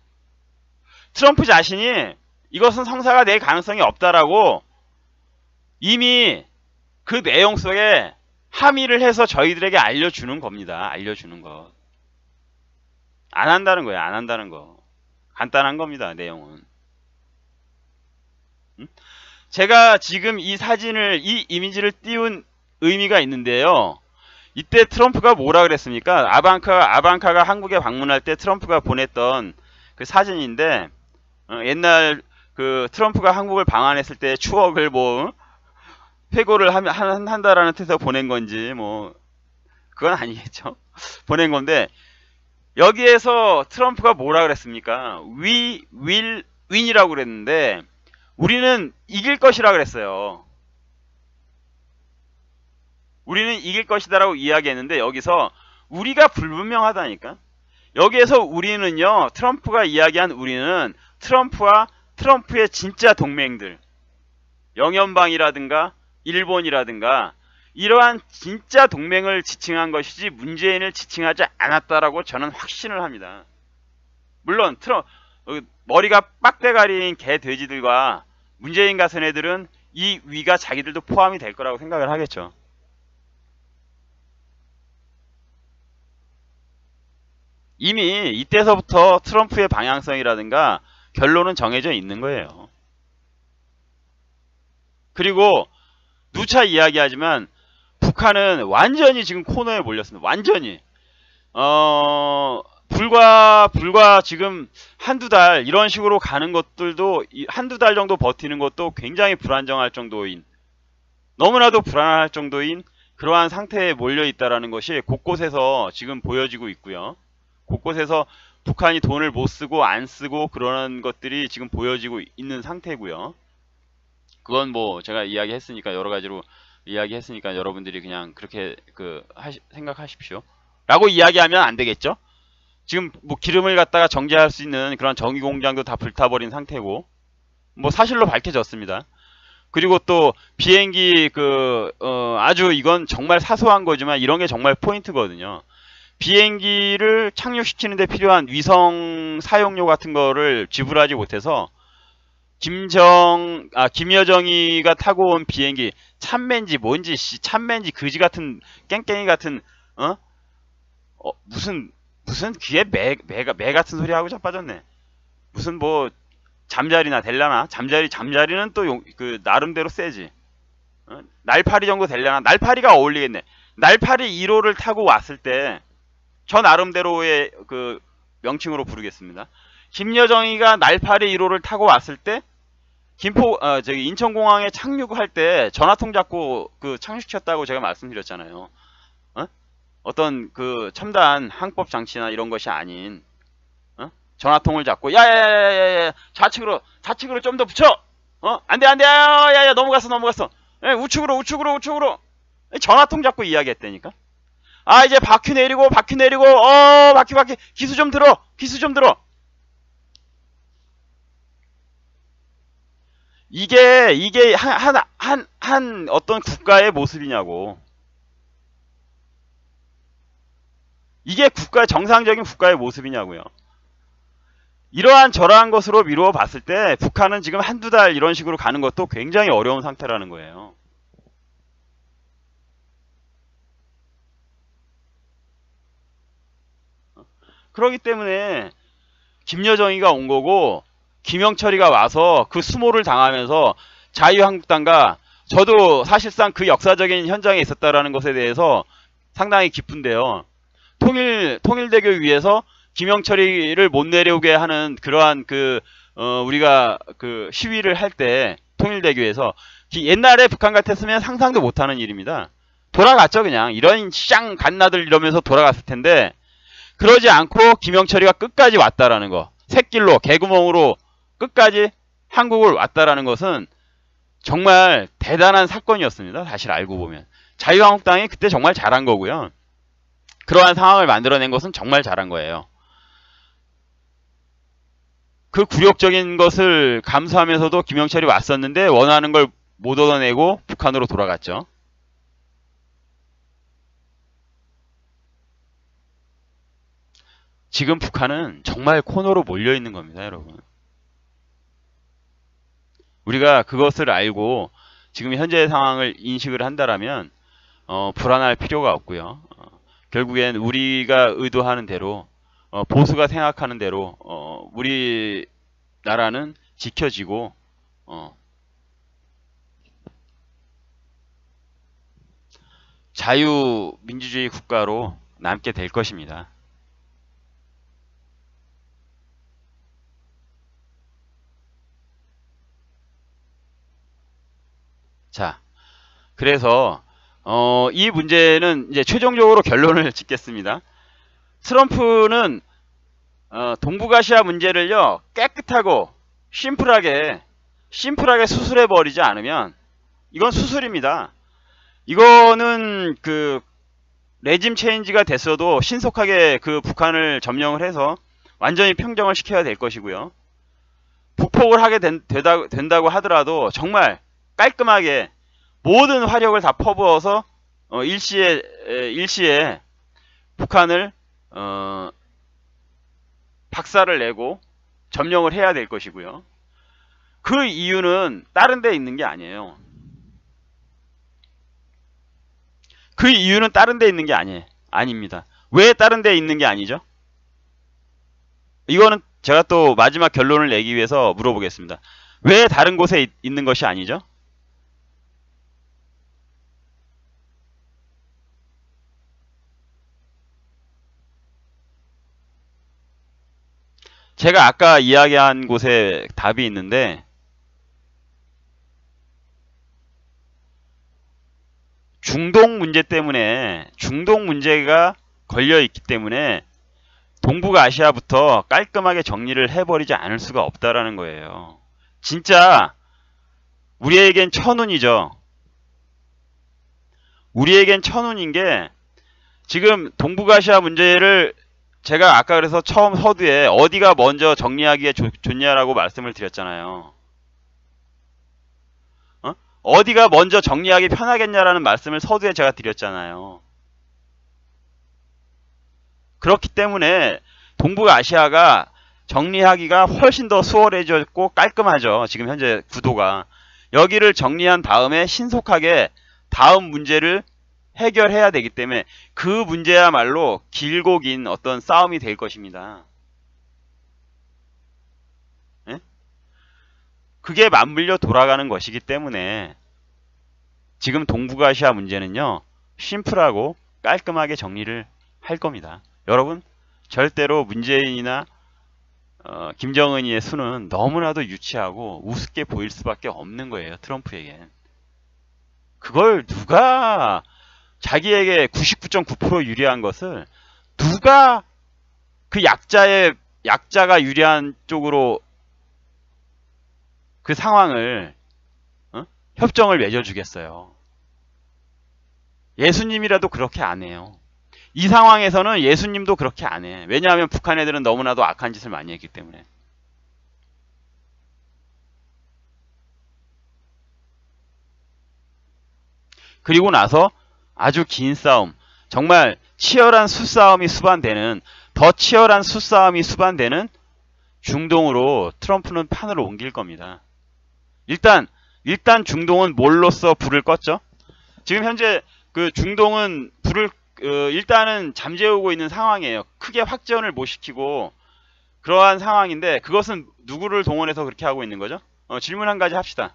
트럼프 자신이 이것은 성사가 될 가능성이 없다라고 이미 그 내용 속에 함의를 해서 저희들에게 알려주는 겁니다. 알려주는 것. 안 한다는 거예요. 안 한다는 거. 간단한 겁니다. 내용은. 제가 지금 이 사진을, 이 이미지를 띄운 의미가 있는데요. 이때 트럼프가 뭐라 그랬습니까? 아방카가 한국에 방문할 때 트럼프가 보냈던 그 사진인데, 옛날 그 트럼프가 한국을 방한했을 때 추억을 뭐 회고를 한다라는 뜻에서 보낸 건지 뭐 그건 아니겠죠. 보낸 건데, 여기에서 트럼프가 뭐라 그랬습니까? We will win이라고 그랬는데 우리는 이길 것이라 그랬어요. 우리는 이길 것이다라고 이야기했는데 여기서 우리가 불분명하다니까. 여기에서 우리는요, 트럼프가 이야기한 우리는 트럼프와 트럼프의 진짜 동맹들, 영연방이라든가 일본이라든가 이러한 진짜 동맹을 지칭한 것이지 문재인을 지칭하지 않았다라고 저는 확신을 합니다. 물론 머리가 빡대가리인 개 돼지들과 문재인 같은 애들은 이 위가 자기들도 포함이 될 거라고 생각을 하겠죠. 이미 이때서부터 트럼프의 방향성이라든가 결론은 정해져 있는 거예요. 그리고 누차 이야기하지만 북한은 완전히 지금 코너에 몰렸습니다. 완전히. 불과 지금 한두 달 이런 식으로 가는 것들도 한두 달 정도 버티는 것도 굉장히 불안정할 정도인, 너무나도 불안할 정도인 그러한 상태에 몰려 있다라는 것이 곳곳에서 지금 보여지고 있고요. 곳곳에서 북한이 돈을 못 쓰고 안 쓰고 그러는 것들이 지금 보여지고 있는 상태고요. 그건 뭐 제가 이야기했으니까, 여러 가지로 이야기했으니까 여러분들이 그냥 그렇게 생각하십시오. 라고 이야기하면 안 되겠죠? 지금 뭐 기름을 갖다가 정제할 수 있는 그런 정유 공장도 다 불타버린 상태고, 뭐 사실로 밝혀졌습니다. 그리고 또 비행기 아주 이건 정말 사소한 거지만 이런 게 정말 포인트거든요. 비행기를 착륙시키는 데 필요한 위성 사용료 같은 거를 지불하지 못해서 김여정이가 타고 온 비행기, 참맨지 뭔지 참맨지 그지 같은 깽깽이 같은 무슨 귀에 매 같은 소리 하고 자빠졌네. 무슨 뭐 잠자리나 될라나? 잠자리는 또 나름대로 세지. 날파리 정도 될라나? 날파리가 어울리겠네. 날파리 1호를 타고 왔을 때 저 나름대로의 그 명칭으로 부르겠습니다. 김여정이가 날파리 1호를 타고 왔을 때 인천공항에 착륙할 때 전화통 잡고 착륙시켰다고 제가 말씀드렸잖아요. 어떤 첨단 항법 장치나 이런 것이 아닌 전화통을 잡고 야야야야야 좌측으로 좀 더 붙여. 안돼 야야 넘어갔어. 우측으로 전화통 잡고 이야기했다니까. 이제 바퀴 내리고 바퀴 기수 좀 들어. 이게 한 어떤 국가의 모습이냐고. 이게 정상적인 국가의 모습이냐고요. 이러한 저러한 것으로 미루어 봤을 때 북한은 지금 한두 달 이런 식으로 가는 것도 굉장히 어려운 상태라는 거예요. 그렇기 때문에 김여정이가 온 거고 김영철이가 와서 그 수모를 당하면서 자유한국당과, 저도 사실상 그 역사적인 현장에 있었다라는 것에 대해서 상당히 기쁜데요. 통일대교 위에서 김영철이를 못 내려오게 하는 그러한 우리가 시위를 할 때 통일대교에서 옛날에 북한 같았으면 상상도 못하는 일입니다. 돌아갔죠. 그냥 이런 쌍 갓나들 이러면서 돌아갔을 텐데 그러지 않고 김영철이가 끝까지 왔다라는 거, 샛길로 개구멍으로 끝까지 한국을 왔다라는 것은 정말 대단한 사건이었습니다. 사실 알고 보면 자유한국당이 그때 정말 잘한 거고요. 그러한 상황을 만들어낸 것은 정말 잘한 거예요. 그 굴욕적인 것을 감수하면서도 김영철이 왔었는데 원하는 걸 못 얻어내고 북한으로 돌아갔죠. 지금 북한은 정말 코너로 몰려있는 겁니다, 여러분. 우리가 그것을 알고 지금 현재의 상황을 인식을 한다라면 불안할 필요가 없고요. 결국엔 우리가 의도하는 대로, 보수가 생각하는 대로 우리나라는 지켜지고 자유민주주의 국가로 남게 될 것입니다. 자, 그래서 이 문제는 이제 최종적으로 결론을 짓겠습니다. 트럼프는 동북아시아 문제를요 깨끗하고 심플하게 수술해 버리지 않으면, 이건 수술입니다. 이거는 레짐 체인지가 됐어도 신속하게 북한을 점령을 해서 완전히 평정을 시켜야 될 것이고요. 북폭을 하게 된다고 하더라도 정말 깔끔하게 모든 화력을 다 퍼부어서 일시에 북한을 박살을 내고 점령을 해야 될 것이고요. 그 이유는 다른 데 있는 게 아니에요. 그 이유는 다른 데 있는 게 아닙니다. 왜 다른 데 있는 게 아니죠? 이거는 제가 또 마지막 결론을 내기 위해서 물어보겠습니다. 왜 다른 곳에 있는 것이 아니죠? 제가 아까 이야기한 곳에 답이 있는데, 중동 문제 때문에, 중동 문제가 걸려 있기 때문에 동북아시아부터 깔끔하게 정리를 해버리지 않을 수가 없다라는 거예요. 진짜 우리에겐 천운이죠. 우리에겐 천운인 게, 지금 동북아시아 문제를 제가 아까 그래서 처음 서두에 어디가 먼저 정리하기에 좋냐라고 말씀을 드렸잖아요. 어디가 먼저 정리하기 편하겠냐라는 말씀을 서두에 제가 드렸잖아요. 그렇기 때문에 동북아시아가 정리하기가 훨씬 더 수월해졌고 깔끔하죠. 지금 현재 구도가. 여기를 정리한 다음에 신속하게 다음 문제를 해결해야 되기 때문에 그 문제야말로 길고 긴 어떤 싸움이 될 것입니다. 예? 그게 맞물려 돌아가는 것이기 때문에 지금 동북아시아 문제는요, 심플하고 깔끔하게 정리를 할 겁니다. 여러분, 절대로 문재인이나 김정은이의 수는 너무나도 유치하고 우습게 보일 수밖에 없는 거예요. 트럼프에겐. 그걸 누가 자기에게 99.9% 유리한 것을 누가 그 약자가 유리한 쪽으로 그 상황을 협정을 맺어주겠어요. 예수님이라도 그렇게 안 해요. 이 상황에서는 예수님도 그렇게 안 해. 왜냐하면 북한 애들은 너무나도 악한 짓을 많이 했기 때문에. 그리고 나서 아주 긴 싸움, 정말 치열한 수싸움이 수반되는, 더 치열한 수싸움이 수반되는 중동으로 트럼프는 판을 옮길 겁니다. 일단 중동은 뭘로써 불을 껐죠? 지금 현재 그 중동은 불을 일단은 잠재우고 있는 상황이에요. 크게 확전을 못 시키고 그러한 상황인데, 그것은 누구를 동원해서 그렇게 하고 있는 거죠? 질문 한 가지 합시다.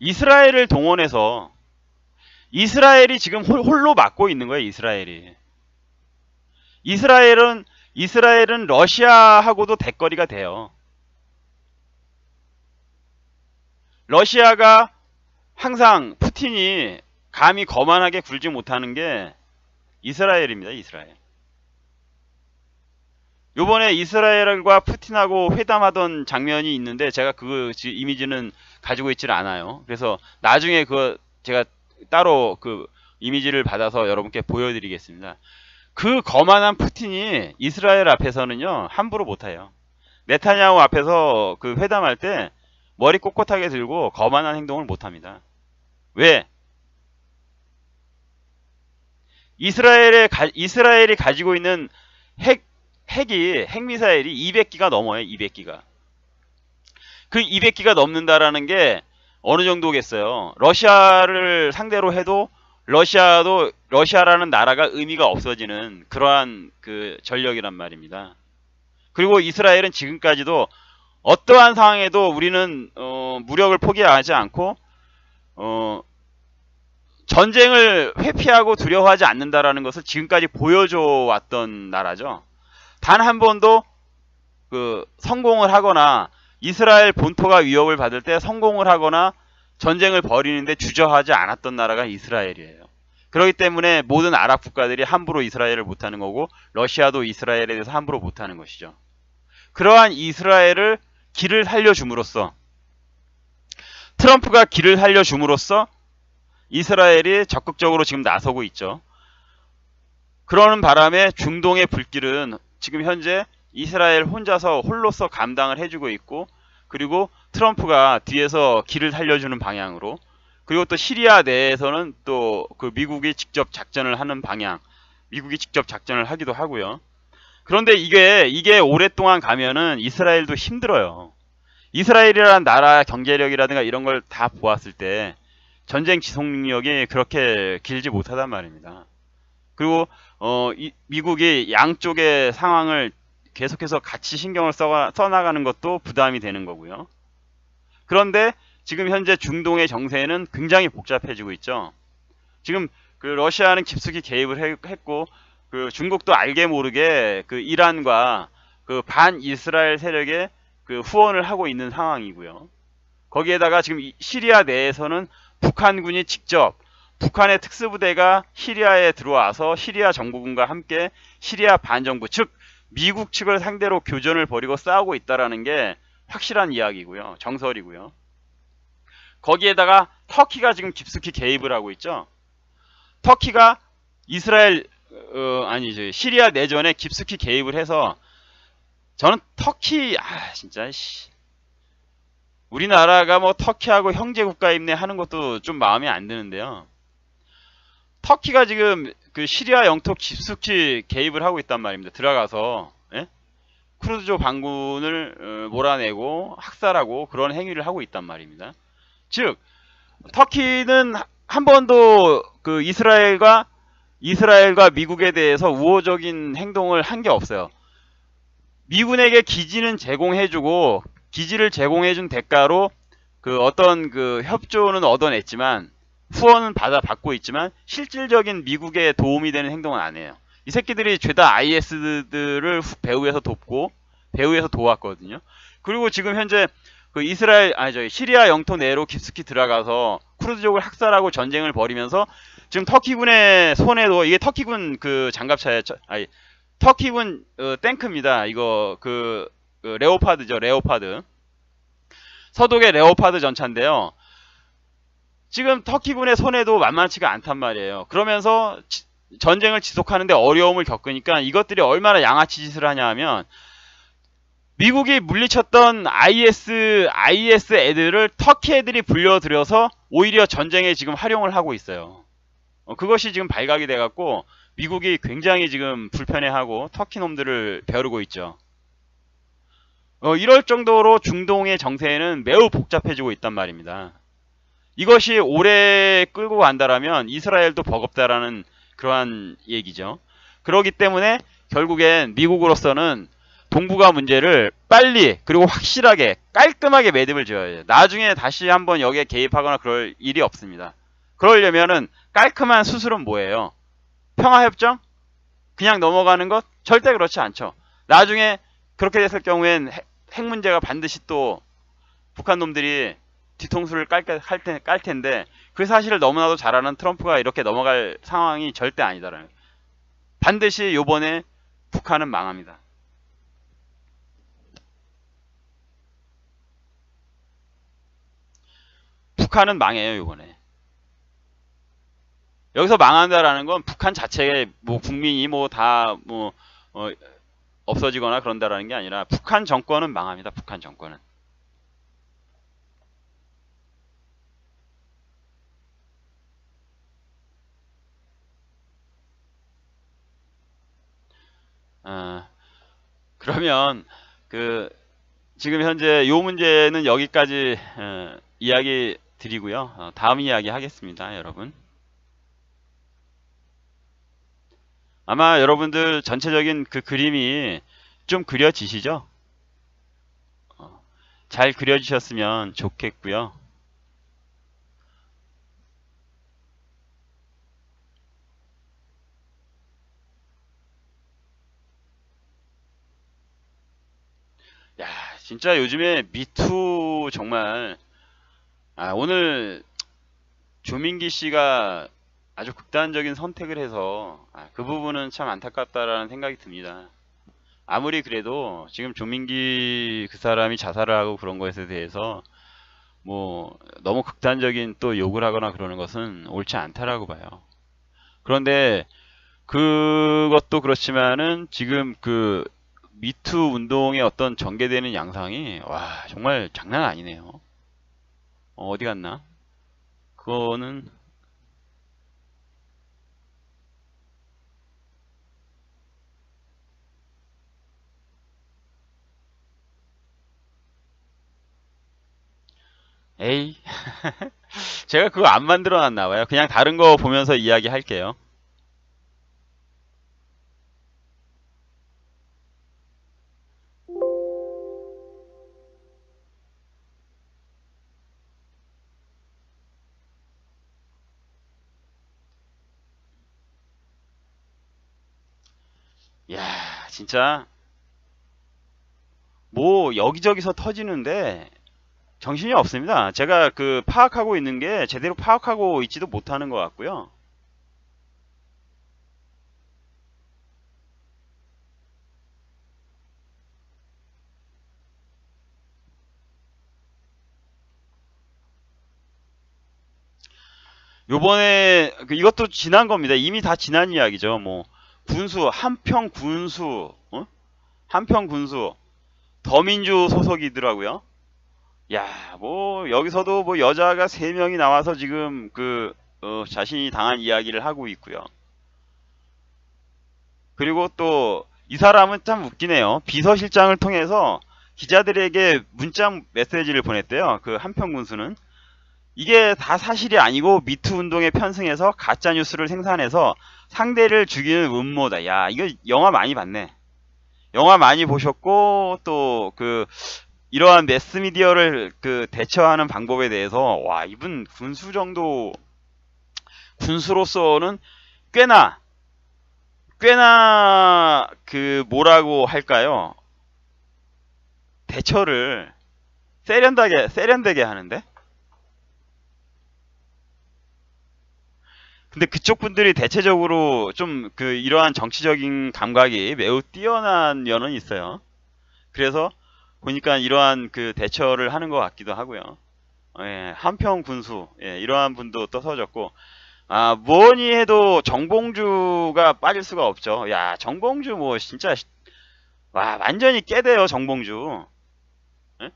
이스라엘을 동원해서, 이스라엘이 지금 홀로 막고 있는 거예요. 이스라엘은 러시아하고도 대거리가 돼요. 러시아가 항상 푸틴이 감히 거만하게 굴지 못하는 게 이스라엘입니다. 이스라엘. 요번에 이스라엘과 푸틴하고 회담하던 장면이 있는데, 제가 그 이미지는 가지고 있질 않아요. 그래서 나중에 그거 제가 따로 그 이미지를 받아서 여러분께 보여드리겠습니다. 그 거만한 푸틴이 이스라엘 앞에서는요, 함부로 못해요. 네타냐후 앞에서 그 회담할 때 머리 꼿꼿하게 들고 거만한 행동을 못합니다. 왜? 이스라엘이 가지고 있는 핵미사일이 200기가 넘어요. 200기가. 그 200기가 넘는다라는 게 어느 정도겠어요. 러시아를 상대로 해도 러시아라는 나라가 의미가 없어지는 그러한 그 전력이란 말입니다. 그리고 이스라엘은 지금까지도 어떠한 상황에도 우리는 무력을 포기하지 않고 전쟁을 회피하고 두려워하지 않는다라는 것을 지금까지 보여줘 왔던 나라죠. 단 한 번도 그 성공을 하거나 이스라엘 본토가 위협을 받을 때 성공을 하거나 전쟁을 벌이는데 주저하지 않았던 나라가 이스라엘이에요. 그렇기 때문에 모든 아랍 국가들이 함부로 이스라엘을 못하는 거고, 러시아도 이스라엘에 대해서 함부로 못하는 것이죠. 그러한 이스라엘을 길을 살려줌으로써, 트럼프가 길을 살려줌으로써 이스라엘이 적극적으로 지금 나서고 있죠. 그러는 바람에 중동의 불길은 지금 현재 이스라엘 홀로서 감당을 해주고 있고, 그리고 트럼프가 뒤에서 길을 살려주는 방향으로, 그리고 또 시리아 내에서는 또 그 미국이 직접 작전을 하는 방향, 미국이 직접 작전을 하기도 하고요. 그런데 이게 오랫동안 가면은 이스라엘도 힘들어요. 이스라엘이라는 나라 경제력이라든가 이런 걸 다 보았을 때 전쟁 지속 능력이 그렇게 길지 못하단 말입니다. 그리고 미국이 양쪽의 상황을 계속해서 같이 신경을 써나가는 것도 부담이 되는 거고요. 그런데 지금 현재 중동의 정세는 굉장히 복잡해지고 있죠. 지금 그 러시아는 깊숙이 개입을 했고, 그 중국도 알게 모르게 그 이란과 그 반 이스라엘 세력에 그 후원을 하고 있는 상황이고요. 거기에다가 지금 시리아 내에서는 북한군이 직접, 북한의 특수부대가 시리아에 들어와서 시리아 정부군과 함께 시리아 반정부, 즉 미국 측을 상대로 교전을 벌이고 싸우고 있다라는 게 확실한 이야기고요. 정설이고요. 거기에다가 터키가 지금 깊숙이 개입을 하고 있죠. 터키가 이스라엘 시리아 내전에 깊숙이 개입을 해서, 저는 터키 진짜 우리나라가 뭐 터키하고 형제 국가 입내 하는 것도 좀 마음에 안 드는데요. 터키가 지금 그 시리아 영토 깊숙이 개입을 하고 있단 말입니다. 들어가서 쿠르드족 반군을 몰아내고 학살하고 그런 행위를 하고 있단 말입니다. 즉 터키는 한 번도 그 이스라엘과 미국에 대해서 우호적인 행동을 한 게 없어요. 미군에게 기지는 제공해주고, 기지를 제공해준 대가로 그 어떤 그 협조는 얻어냈지만, 후원은 받고 있지만 실질적인 미국에 도움이 되는 행동은 안 해요. 이 새끼들이 죄다 IS들을 배후에서 도왔거든요. 그리고 지금 현재 그 시리아 영토 내로 깊숙이 들어가서 쿠르드족을 학살하고 전쟁을 벌이면서 지금 터키군의 손에도, 이게 터키군 그 장갑차에, 터키군 탱크입니다. 이거 그 레오파드죠. 레오파드. 서독의 레오파드 전차인데요. 지금 터키군의 손에도 만만치가 않단 말이에요. 그러면서 전쟁을 지속하는데 어려움을 겪으니까 이것들이 얼마나 양아치 짓을 하냐 하면, 미국이 물리쳤던 IS 애들을 터키 애들이 불려들여서 오히려 전쟁에 지금 활용을 하고 있어요. 그것이 지금 발각이 돼갖고 미국이 굉장히 지금 불편해하고 터키 놈들을 벼르고 있죠. 이럴 정도로 중동의 정세는 매우 복잡해지고 있단 말입니다. 이것이 오래 끌고 간다라면 이스라엘도 버겁다라는 그러한 얘기죠. 그렇기 때문에 결국엔 미국으로서는 동북아 문제를 빨리 그리고 확실하게 깔끔하게 매듭을 지어야 해요. 나중에 다시 한번 여기에 개입하거나 그럴 일이 없습니다. 그러려면은 깔끔한 수술은 뭐예요? 평화협정? 그냥 넘어가는 것? 절대 그렇지 않죠. 나중에 그렇게 됐을 경우엔 핵 문제가 반드시 또 북한 놈들이 뒤통수를 깔 텐데, 그 사실을 너무나도 잘 아는 트럼프가 이렇게 넘어갈 상황이 절대 아니다라는 거예요. 반드시 요번에 북한은 망합니다. 북한은 망해요, 요번에. 여기서 망한다라는 건 북한 자체의 뭐 국민이 뭐 다 뭐 없어지거나 그런다라는 게 아니라 북한 정권은 망합니다. 북한 정권은. 그러면 그 지금 현재 요 문제는 여기까지 이야기 드리고요. 다음 이야기 하겠습니다, 여러분. 아마 여러분들 전체적인 그 그림이 좀 그려지시죠? 잘 그려지셨으면 좋겠고요. 야, 진짜 요즘에 미투 정말, 오늘 조민기 씨가 아주 극단적인 선택을 해서 그 부분은 참 안타깝다라는 생각이 듭니다. 아무리 그래도 지금 조민기 그 사람이 자살을 하고 그런 것에 대해서 뭐 너무 극단적인 또 욕을 하거나 그러는 것은 옳지 않다라고 봐요. 그런데 그것도 그렇지만은 지금 그 미투 운동의 어떤 전개되는 양상이 와 정말 장난 아니네요. 어디 갔나? 그거는 에이 제가 그거 안 만들어 놨나 봐요. 그냥 다른 거 보면서 이야기 할게요. 야 진짜 뭐 여기저기서 터지는데 정신이 없습니다. 제가 그 파악하고 있는 게 제대로 파악하고 있지도 못하는 것 같고요. 요번에 이것도 지난 겁니다. 이미 다 지난 이야기죠. 뭐 군수 한평 군수 한평 군수 더민주 소속이더라고요. 야, 뭐 여기서도 뭐 여자가 3명이 나와서 지금 자신이 당한 이야기를 하고 있고요. 그리고 또 이 사람은 참 웃기네요. 비서실장을 통해서 기자들에게 문자 메시지를 보냈대요. 그 한평 군수는 이게 다 사실이 아니고 미투 운동에 편승해서 가짜 뉴스를 생산해서 상대를 죽이는 음모다. 야, 이거 영화 많이 봤네. 영화 많이 보셨고 또 이러한 매스미디어를 대처하는 방법에 대해서 와 이분 군수 정도 군수로서는 꽤나 뭐라고 할까요? 대처를 세련되게 하는데 근데 그쪽 분들이 대체적으로 좀 이러한 정치적인 감각이 매우 뛰어난 면은 있어요. 그래서 보니까 이러한 대처를 하는 것 같기도 하고요. 예, 한평 군수 예, 이러한 분도 또 서졌고 아 뭐니 해도 정봉주가 빠질 수가 없죠. 야 정봉주 뭐 진짜 와 완전히 깨대요 정봉주. 예?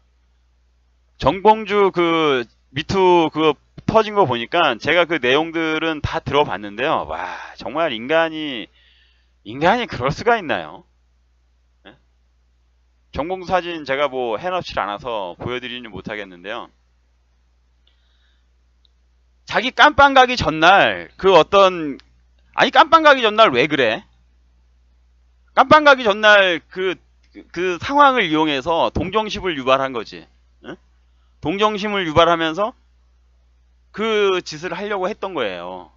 정봉주 미투 그거 터진 거 보니까 제가 그 내용들은 다 들어봤는데요. 와 정말 인간이 그럴 수가 있나요? 예? 정봉주 사진 제가 뭐 해놓질 않아서 보여드리는 못하겠는데요. 자기 깜빵 가기 전날 아니 깜빵 가기 전날 왜 그래? 깜빵 가기 전날 그 상황을 이용해서 동정심을 유발한 거지. 응? 동정심을 유발하면서 그 짓을 하려고 했던 거예요.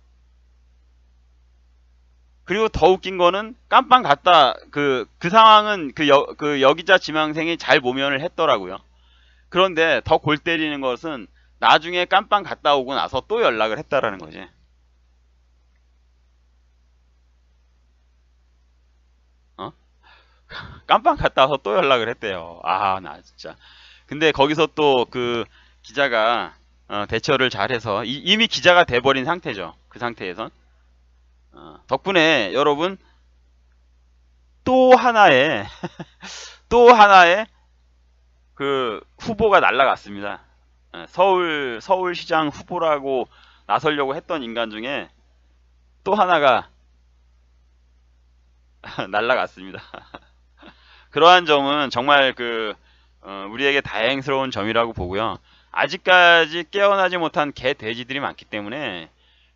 그리고 더 웃긴 거는 깜빵 갔다 그 상황은 그 여기자 지망생이 잘 모면을 했더라고요. 그런데 더 골 때리는 것은 나중에 깜빵 갔다 오고 나서 또 연락을 했다라는 거지. 어? 깜빵 갔다 와서 또 연락을 했대요. 아, 나 진짜. 근데 거기서 또 기자가 대처를 잘해서 이미 기자가 돼버린 상태죠. 그 상태에선. 덕분에 여러분 또 하나의 또 하나의 후보가 날라갔습니다. 서울시장 후보라고 나서려고 했던 인간 중에 또 하나가 날라갔습니다. 그러한 점은 정말 우리에게 다행스러운 점이라고 보고요. 아직까지 깨어나지 못한 개 돼지들이 많기 때문에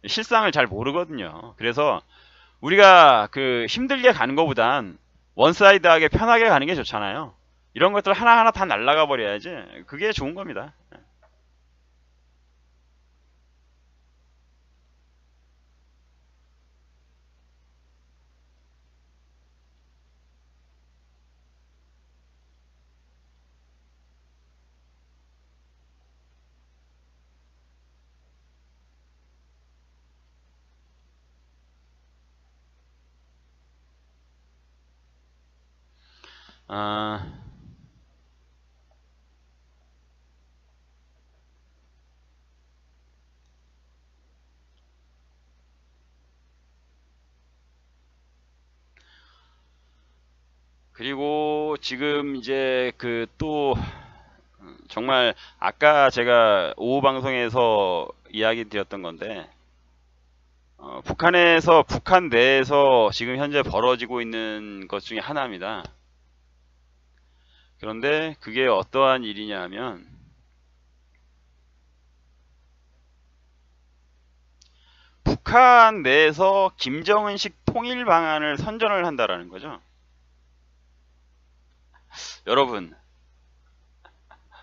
실상을 잘 모르거든요. 그래서 우리가 힘들게 가는 것보단 원사이드하게 편하게 가는 게 좋잖아요. 이런 것들 하나하나 다 날라가 버려야지 그게 좋은 겁니다. 아, 그리고 지금 이제 그 또 정말 아까 제가 오후 방송에서 이야기 드렸던 건데 북한에서 북한 내에서 지금 현재 벌어지고 있는 것 중에 하나입니다. 그런데 그게 어떠한 일이냐 하면 북한 내에서 김정은식 통일 방안을 선전을 한다라는 거죠. 여러분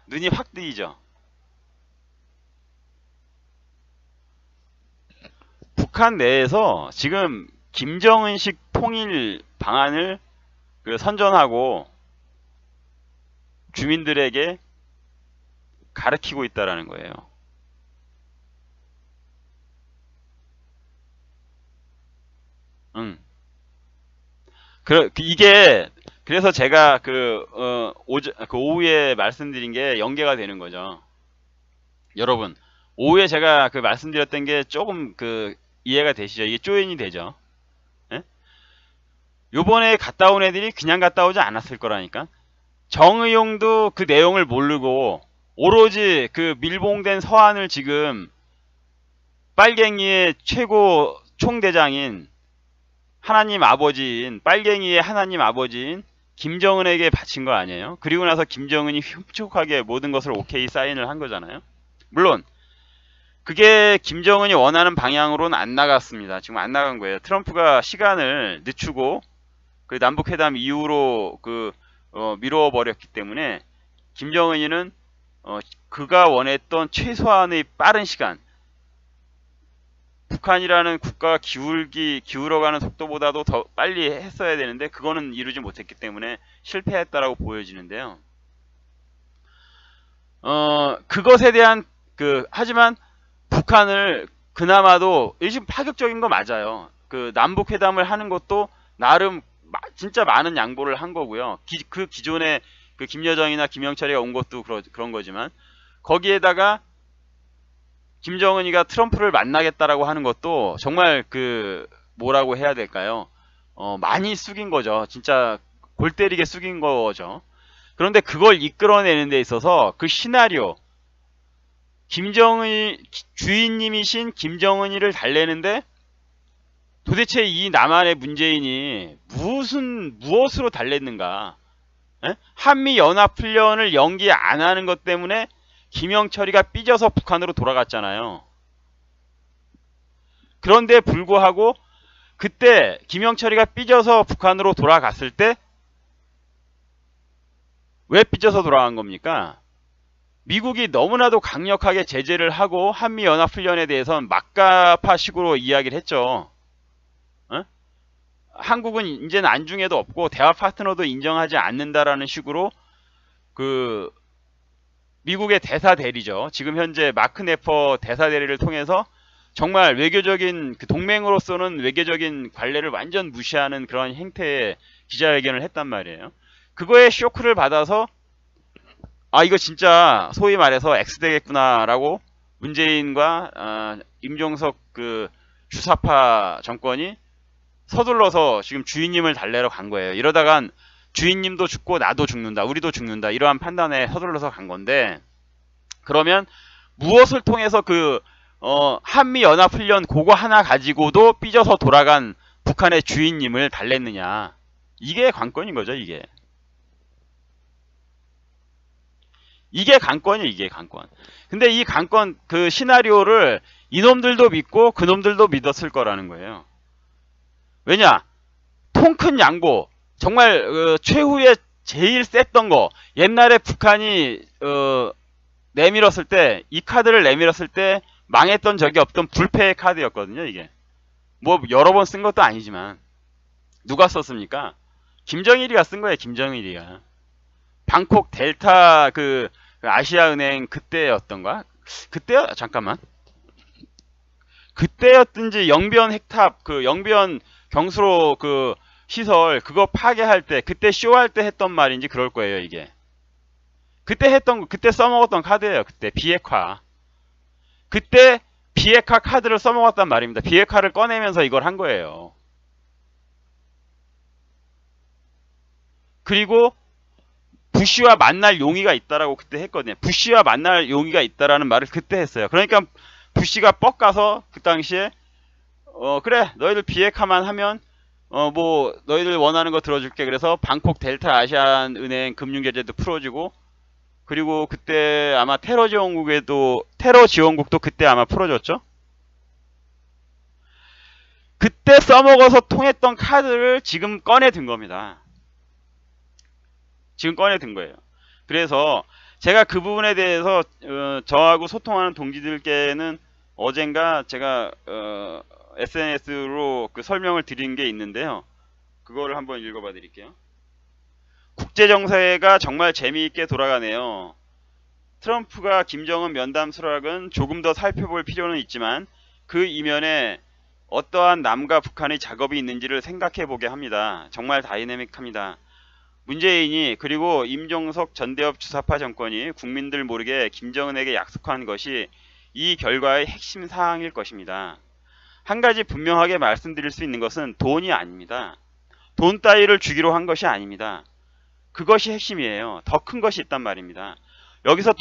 눈이 확 뜨이죠. 북한 내에서 지금 김정은식 통일 방안을 선전하고 주민들에게 가르치고 있다라는 거예요. 응. 이게 그래서 제가 그 오후에 말씀드린 게 연계가 되는 거죠. 여러분 오후에 제가 그 말씀드렸던 게 조금 이해가 되시죠? 이게 조인이 되죠? 예? 요번에 갔다 온 애들이 그냥 갔다 오지 않았을 거라니까. 정의용도 그 내용을 모르고 오로지 그 밀봉된 서한을 지금 빨갱이의 최고 총대장인 하나님 아버지인 빨갱이의 하나님 아버지인 김정은에게 바친 거 아니에요? 그리고 나서 김정은이 흉측하게 모든 것을 오케이 사인을 한 거잖아요. 물론 그게 김정은이 원하는 방향으로는 안 나갔습니다. 지금 안 나간 거예요. 트럼프가 시간을 늦추고 그 남북회담 이후로 미뤄 버렸기 때문에 김정은이는 그가 원했던 최소한의 빠른 시간, 북한이라는 국가가 기울어가는 속도보다도 더 빨리 했어야 되는데 그거는 이루지 못했기 때문에 실패했다라고 보여지는데요. 그것에 대한 하지만 북한을 그나마도 일심 파격적인 거 맞아요. 그 남북회담을 하는 것도 나름 진짜 많은 양보를 한 거고요. 그 기존에 그 김여정이나 김영철이가 온 것도 그런 거지만 거기에다가 김정은이가 트럼프를 만나겠다라고 하는 것도 정말 뭐라고 해야 될까요? 많이 숙인 거죠. 진짜 골 때리게 숙인 거죠. 그런데 그걸 이끌어내는 데 있어서 그 시나리오, 주인님이신 김정은이를 달래는데 도대체 이 남한의 문재인이 무엇으로 달랬는가? 한미연합훈련을 연기 안 하는 것 때문에 김영철이가 삐져서 북한으로 돌아갔잖아요. 그런데 불구하고 그때 김영철이가 삐져서 북한으로 돌아갔을 때 왜 삐져서 돌아간 겁니까? 미국이 너무나도 강력하게 제재를 하고 한미연합훈련에 대해서는 막가파식으로 이야기를 했죠. 한국은 이제는 안중에도 없고 대화 파트너도 인정하지 않는다라는 식으로 미국의 대사 대리죠. 지금 현재 마크 네퍼 대사 대리를 통해서 정말 외교적인 동맹으로서는 외교적인 관례를 완전 무시하는 그런 행태의 기자회견을 했단 말이에요. 그거에 쇼크를 받아서 이거 진짜 소위 말해서 X되겠구나라고 문재인과 임종석 주사파 정권이 서둘러서 지금 주인님을 달래러 간 거예요. 이러다간 주인님도 죽고 나도 죽는다, 우리도 죽는다, 이러한 판단에 서둘러서 간 건데, 그러면 무엇을 통해서 한미연합훈련 그거 하나 가지고도 삐져서 돌아간 북한의 주인님을 달랬느냐. 이게 관건인 거죠. 이게 관건이에요. 이게 관건. 근데 이 관건 시나리오를 이놈들도 믿고 그놈들도 믿었을 거라는 거예요. 왜냐? 통 큰 양보, 정말 최후에 제일 셌던 거, 옛날에 북한이 내밀었을 때, 이 카드를 내밀었을 때 망했던 적이 없던 불패의 카드였거든요. 이게 뭐 여러 번 쓴 것도 아니지만 누가 썼습니까? 김정일이가 쓴 거예요. 김정일이가 방콕 델타 아시아은행 그때였던가? 잠깐만, 그때였든지 영변 핵탑 영변 경수로 시설 그거 파괴할 때 그때 쇼할 때 했던 말인지 그럴 거예요. 이게 그때 써먹었던 카드예요. 그때 비핵화, 그때 비핵화 카드를 써먹었단 말입니다. 비핵화를 꺼내면서 이걸 한 거예요. 그리고 부시와 만날 용의가 있다라고 그때 했거든요. 부시와 만날 용의가 있다라는 말을 그때 했어요. 그러니까 부시가 뻑가서 그 당시에 그래 너희들 비핵화만 하면 뭐 너희들 원하는 거 들어줄게. 그래서 방콕 델타 아시안 은행 금융 제재도 풀어주고, 그리고 그때 아마 테러 지원국도 그때 아마 풀어줬죠. 그때 써먹어서 통했던 카드를 지금 꺼내 든 겁니다. 지금 꺼내 든 거예요. 그래서 제가 그 부분에 대해서 저하고 소통하는 동지들께는 어젠가 제가 SNS로 그 설명을 드린 게 있는데요. 그거를 한번 읽어봐 드릴게요. 국제정세가 정말 재미있게 돌아가네요. 트럼프가 김정은 면담 수락은 조금 더 살펴볼 필요는 있지만 그 이면에 어떠한 남과 북한의 작업이 있는지를 생각해 보게 합니다. 정말 다이내믹합니다. 문재인이 그리고 임종석 전대협 주사파 정권이 국민들 모르게 김정은에게 약속한 것이 이 결과의 핵심 사항일 것입니다. 한 가지 분명하게 말씀드릴 수 있는 것은 돈이 아닙니다. 돈 따위를 주기로 한 것이 아닙니다. 그것이 핵심이에요. 더 큰 것이 있단 말입니다. 여기서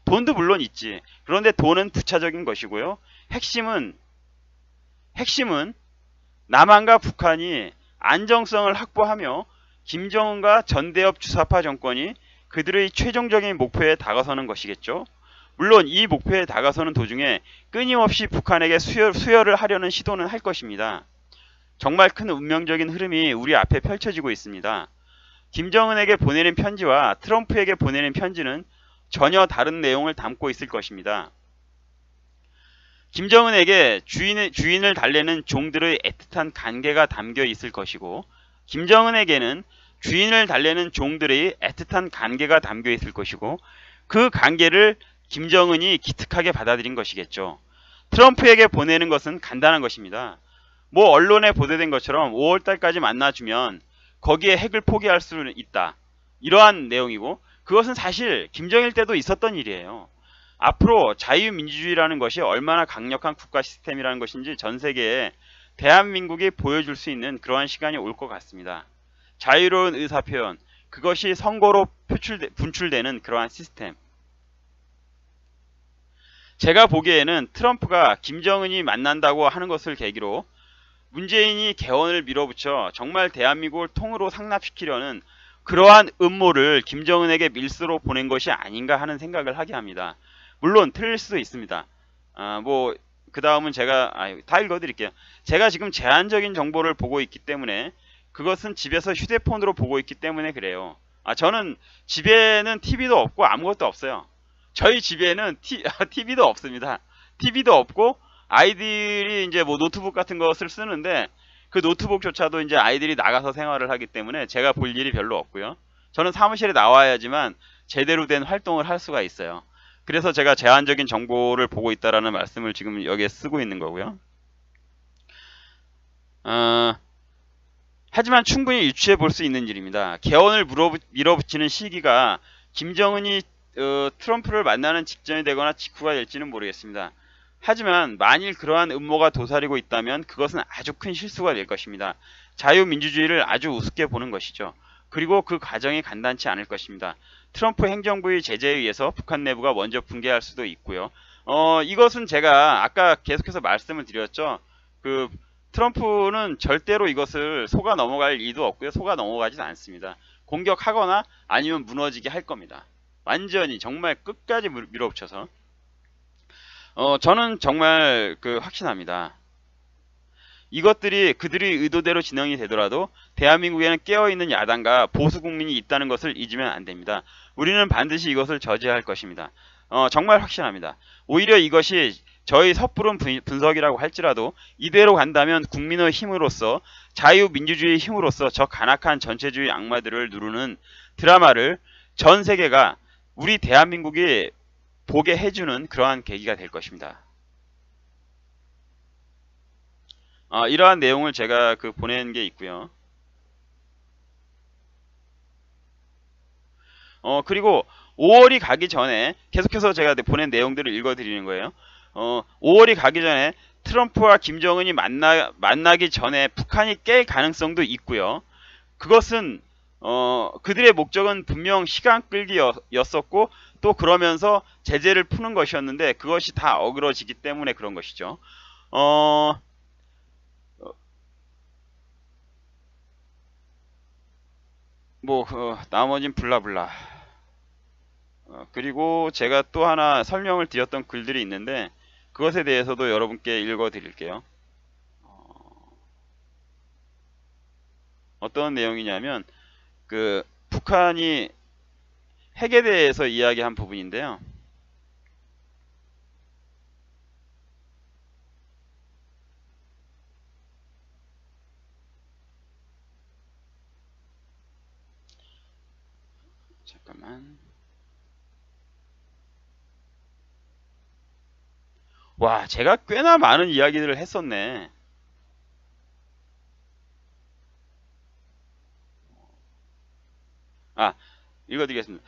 돈도 물론 있지. 그런데 돈은 부차적인 것이고요. 핵심은 남한과 북한이 안정성을 확보하며 김정은과 전대협 주사파 정권이 그들의 최종적인 목표에 다가서는 것이겠죠. 물론 이 목표에 다가서는 도중에 끊임없이 북한에게 수혈을 하려는 시도는 할 것입니다. 정말 큰 운명적인 흐름이 우리 앞에 펼쳐지고 있습니다. 김정은에게 보내는 편지와 트럼프에게 보내는 편지는 전혀 다른 내용을 담고 있을 것입니다. 김정은에게 주인을 달래는 종들의 애틋한 간계가 담겨 있을 것이고, 김정은에게는 주인을 달래는 종들의 애틋한 간계가 담겨 있을 것이고, 그 간계를 김정은이 기특하게 받아들인 것이겠죠. 트럼프에게 보내는 것은 간단한 것입니다. 뭐 언론에 보도된 것처럼 5월달까지 만나주면 거기에 핵을 포기할 수 있다, 이러한 내용이고, 그것은 사실 김정일 때도 있었던 일이에요. 앞으로 자유민주주의라는 것이 얼마나 강력한 국가 시스템이라는 것인지 전 세계에 대한민국이 보여줄 수 있는 그러한 시간이 올 것 같습니다. 자유로운 의사표현, 그것이 선거로 분출되는 그러한 시스템. 제가 보기에는 트럼프가 김정은이 만난다고 하는 것을 계기로 문재인이 개헌을 밀어붙여 정말 대한민국을 통으로 상납시키려는 그러한 음모를 김정은에게 밀수로 보낸 것이 아닌가 하는 생각을 하게 합니다. 물론 틀릴 수도 있습니다. 그 다음은 제가 다 읽어드릴게요. 제가 지금 제한적인 정보를 보고 있기 때문에, 그것은 집에서 휴대폰으로 보고 있기 때문에 그래요. 저는 집에는 TV도 없고 아무것도 없어요. 저희 집에는 TV도 없습니다. TV도 없고 아이들이 이제 뭐 노트북 같은 것을 쓰는데 그 노트북조차도 이제 아이들이 나가서 생활을 하기 때문에 제가 볼 일이 별로 없고요. 저는 사무실에 나와야지만 제대로 된 활동을 할 수가 있어요. 그래서 제가 제한적인 정보를 보고 있다라는 말씀을 지금 여기에 쓰고 있는 거고요. 하지만 충분히 유추해 볼 수 있는 일입니다. 개헌을 밀어붙이는 시기가 김정은이 트럼프를 만나는 직전이 되거나 직후가 될지는 모르겠습니다. 하지만 만일 그러한 음모가 도사리고 있다면 그것은 아주 큰 실수가 될 것입니다. 자유민주주의를 아주 우습게 보는 것이죠. 그리고 그 과정이 간단치 않을 것입니다. 트럼프 행정부의 제재에 의해서 북한 내부가 먼저 붕괴할 수도 있고요. 이것은 제가 아까 계속해서 말씀을 드렸죠. 그 트럼프는 절대로 이것을 속아 넘어갈 일도 없고요. 속아 넘어가지도 않습니다. 공격하거나 아니면 무너지게 할 겁니다. 완전히 정말 끝까지 밀어붙여서. 저는 정말 확신합니다. 이것들이 그들의 의도대로 진행이 되더라도 대한민국에는 깨어있는 야당과 보수 국민이 있다는 것을 잊으면 안 됩니다. 우리는 반드시 이것을 저지할 것입니다. 정말 확신합니다. 오히려 이것이 저희 섣부른 분석이라고 할지라도 이대로 간다면 국민의 힘으로써, 자유민주주의의 힘으로써 저 간악한 전체주의 악마들을 누르는 드라마를 전 세계가 우리 대한민국이 보게 해주는 그러한 계기가 될 것입니다. 이러한 내용을 제가 보낸 게 있고요. 그리고 5월이 가기 전에 계속해서 제가 보낸 내용들을 읽어드리는 거예요. 5월이 가기 전에 트럼프와 김정은이 만나기 전에 북한이 깰 가능성도 있고요. 그것은 그들의 목적은 분명 시간 끌기였었고 또 그러면서 제재를 푸는 것이었는데 그것이 다 어그러지기 때문에 그런 것이죠. 나머진 블라블라. 그리고 제가 또 하나 설명을 드렸던 글들이 있는데 그것에 대해서도 여러분께 읽어 드릴게요. 어떤 내용이냐면 그 북한이 핵에 대해서 이야기한 부분인데요. 잠깐만. 와, 제가 꽤나 많은 이야기들을 했었네. 읽어드리겠습니다.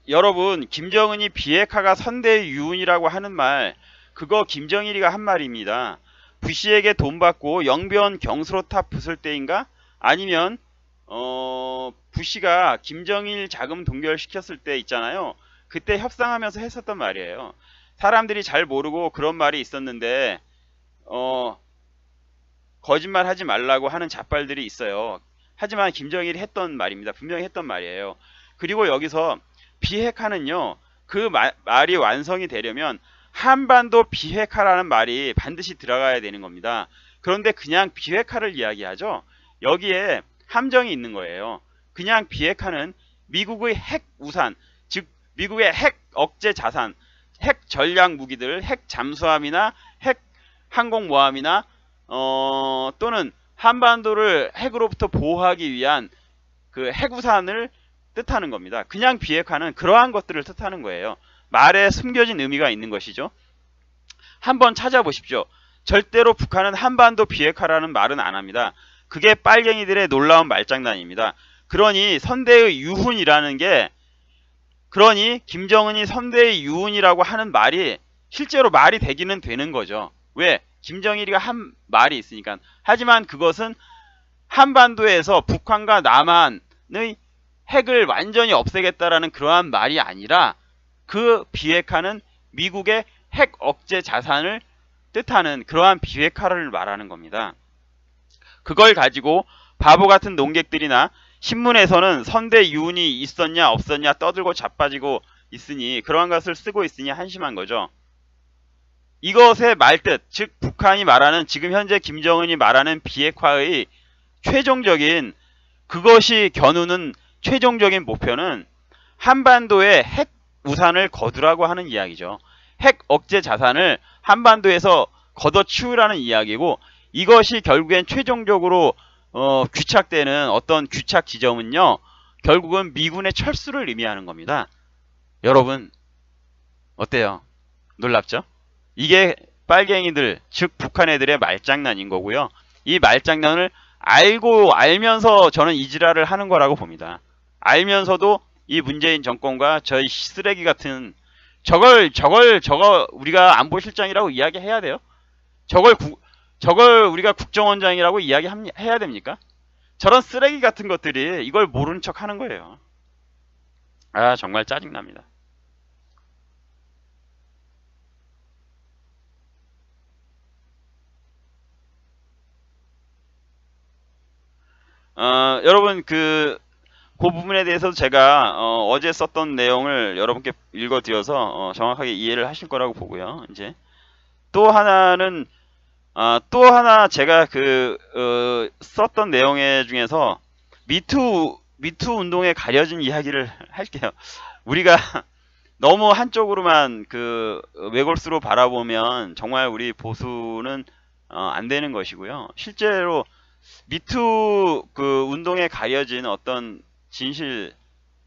여러분, 김정은이 비핵화가 선대의 유운이라고 하는 말, 그거 김정일이가 한 말입니다. 부시에게 돈 받고 영변 경수로탑 부술 때인가? 아니면 부시가 김정일 자금 동결시켰을 때 있잖아요. 그때 협상하면서 했었던 말이에요. 사람들이 잘 모르고 그런 말이 있었는데 거짓말 하지 말라고 하는 잡발들이 있어요. 하지만 김정일이 했던 말입니다. 분명히 했던 말이에요. 그리고 여기서 비핵화는요. 그 말이 완성이 되려면 한반도 비핵화라는 말이 반드시 들어가야 되는 겁니다. 그런데 그냥 비핵화를 이야기하죠. 여기에 함정이 있는 거예요. 그냥 비핵화는 미국의 핵 우산, 즉 미국의 핵 억제 자산, 핵 전략 무기들, 핵 잠수함이나 핵 항공모함이나 또는 한반도를 핵으로부터 보호하기 위한 그 핵우산을 뜻하는 겁니다. 그냥 비핵화는 그러한 것들을 뜻하는 거예요. 말에 숨겨진 의미가 있는 것이죠. 한번 찾아보십시오. 절대로 북한은 한반도 비핵화라는 말은 안 합니다. 그게 빨갱이들의 놀라운 말장난입니다. 그러니 선대의 유훈이라는 게 그러니 김정은이 선대의 유훈이라고 하는 말이 실제로 말이 되기는 되는 거죠. 왜? 김정일이가 한 말이 있으니까. 하지만 그것은 한반도에서 북한과 남한의 핵을 완전히 없애겠다라는 그러한 말이 아니라 그 비핵화는 미국의 핵 억제 자산을 뜻하는 그러한 비핵화를 말하는 겁니다. 그걸 가지고 바보 같은 농객들이나 신문에서는 선대 유운이 있었냐 없었냐 떠들고 자빠지고 있으니 그러한 것을 쓰고 있으니 한심한 거죠. 이것의 말뜻, 즉 북한이 말하는 지금 현재 김정은이 말하는 비핵화의 최종적인 그것이 겨누는 최종적인 목표는 한반도의 핵 우산을 거두라고 하는 이야기죠. 핵 억제 자산을 한반도에서 걷어치우라는 이야기고 이것이 결국엔 최종적으로 귀착되는 어떤 귀착 지점은요. 결국은 미군의 철수를 의미하는 겁니다. 여러분 어때요? 놀랍죠? 이게 빨갱이들 즉 북한 애들의 말장난인 거고요. 이 말장난을 알면서 저는 이 지랄을 하는 거라고 봅니다. 알면서도 이 문재인 정권과 저희 쓰레기 같은 저거 우리가 안보실장이라고 이야기해야 돼요? 저걸 우리가 국정원장이라고 이야기해야 됩니까? 저런 쓰레기 같은 것들이 이걸 모르는 척 하는 거예요. 아 정말 짜증납니다. 여러분 그 부분에 대해서 제가 어제 썼던 내용을 여러분께 읽어드려서 정확하게 이해를 하실 거라고 보고요. 이제 또 하나는 또 하나 제가 썼던 내용 중에서 미투 운동에 가려진 이야기를 할게요. 우리가 너무 한쪽으로만 외골수로 바라보면 정말 우리 보수는 안 되는 것이고요. 실제로 미투 운동에 가려진 어떤 진실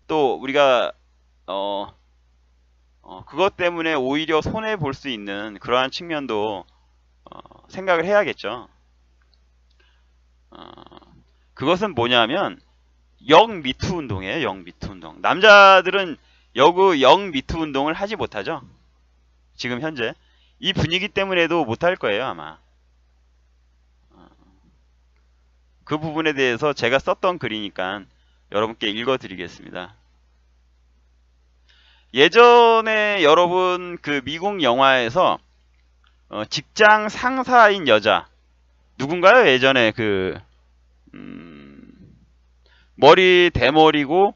또 우리가 그것 때문에 오히려 손해 볼 수 있는 그러한 측면도 생각을 해야겠죠. 그것은 뭐냐면 영 미투 운동이에요. 영 미투 운동. 남자들은 영 미투 운동을 하지 못하죠. 지금 현재 이 분위기 때문에도 못할 거예요 아마. 그 부분에 대해서 제가 썼던 글이니까 여러분께 읽어드리겠습니다. 예전에 여러분 그 미국 영화에서 직장 상사인 여자 누군가요? 예전에 그 머리 대머리고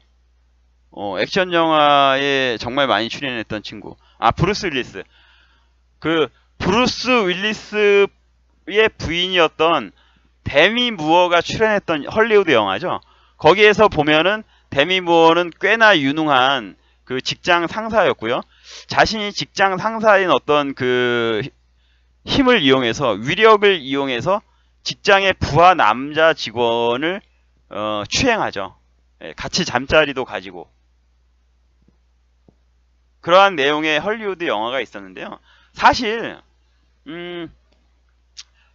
액션 영화에 정말 많이 출연했던 친구. 아, 브루스 윌리스. 그 브루스 윌리스의 부인이었던 데미 무어가 출연했던 헐리우드 영화죠. 거기에서 보면은 데미 무어는 꽤나 유능한 그 직장 상사였고요. 자신이 직장 상사인 어떤 그 힘을 이용해서, 위력을 이용해서 직장의 부하 남자 직원을 추행하죠. 같이 잠자리도 가지고. 그러한 내용의 헐리우드 영화가 있었는데요. 사실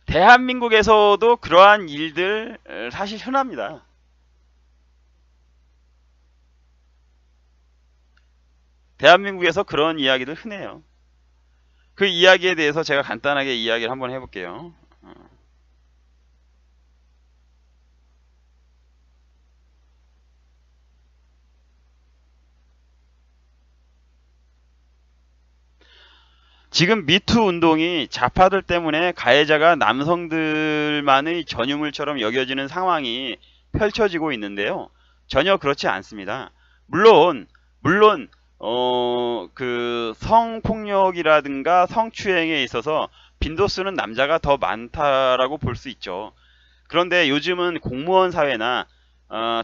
대한민국에서도 그러한 일들 사실 흔합니다. 대한민국에서 그런 이야기들 흔해요. 그 이야기에 대해서 제가 간단하게 이야기를 한번 해볼게요. 지금 미투 운동이 좌파들 때문에 가해자가 남성들만의 전유물처럼 여겨지는 상황이 펼쳐지고 있는데요. 전혀 그렇지 않습니다. 물론 그 성폭력이라든가 성추행에 있어서 빈도수는 남자가 더 많다라고 볼 수 있죠. 그런데 요즘은 공무원 사회나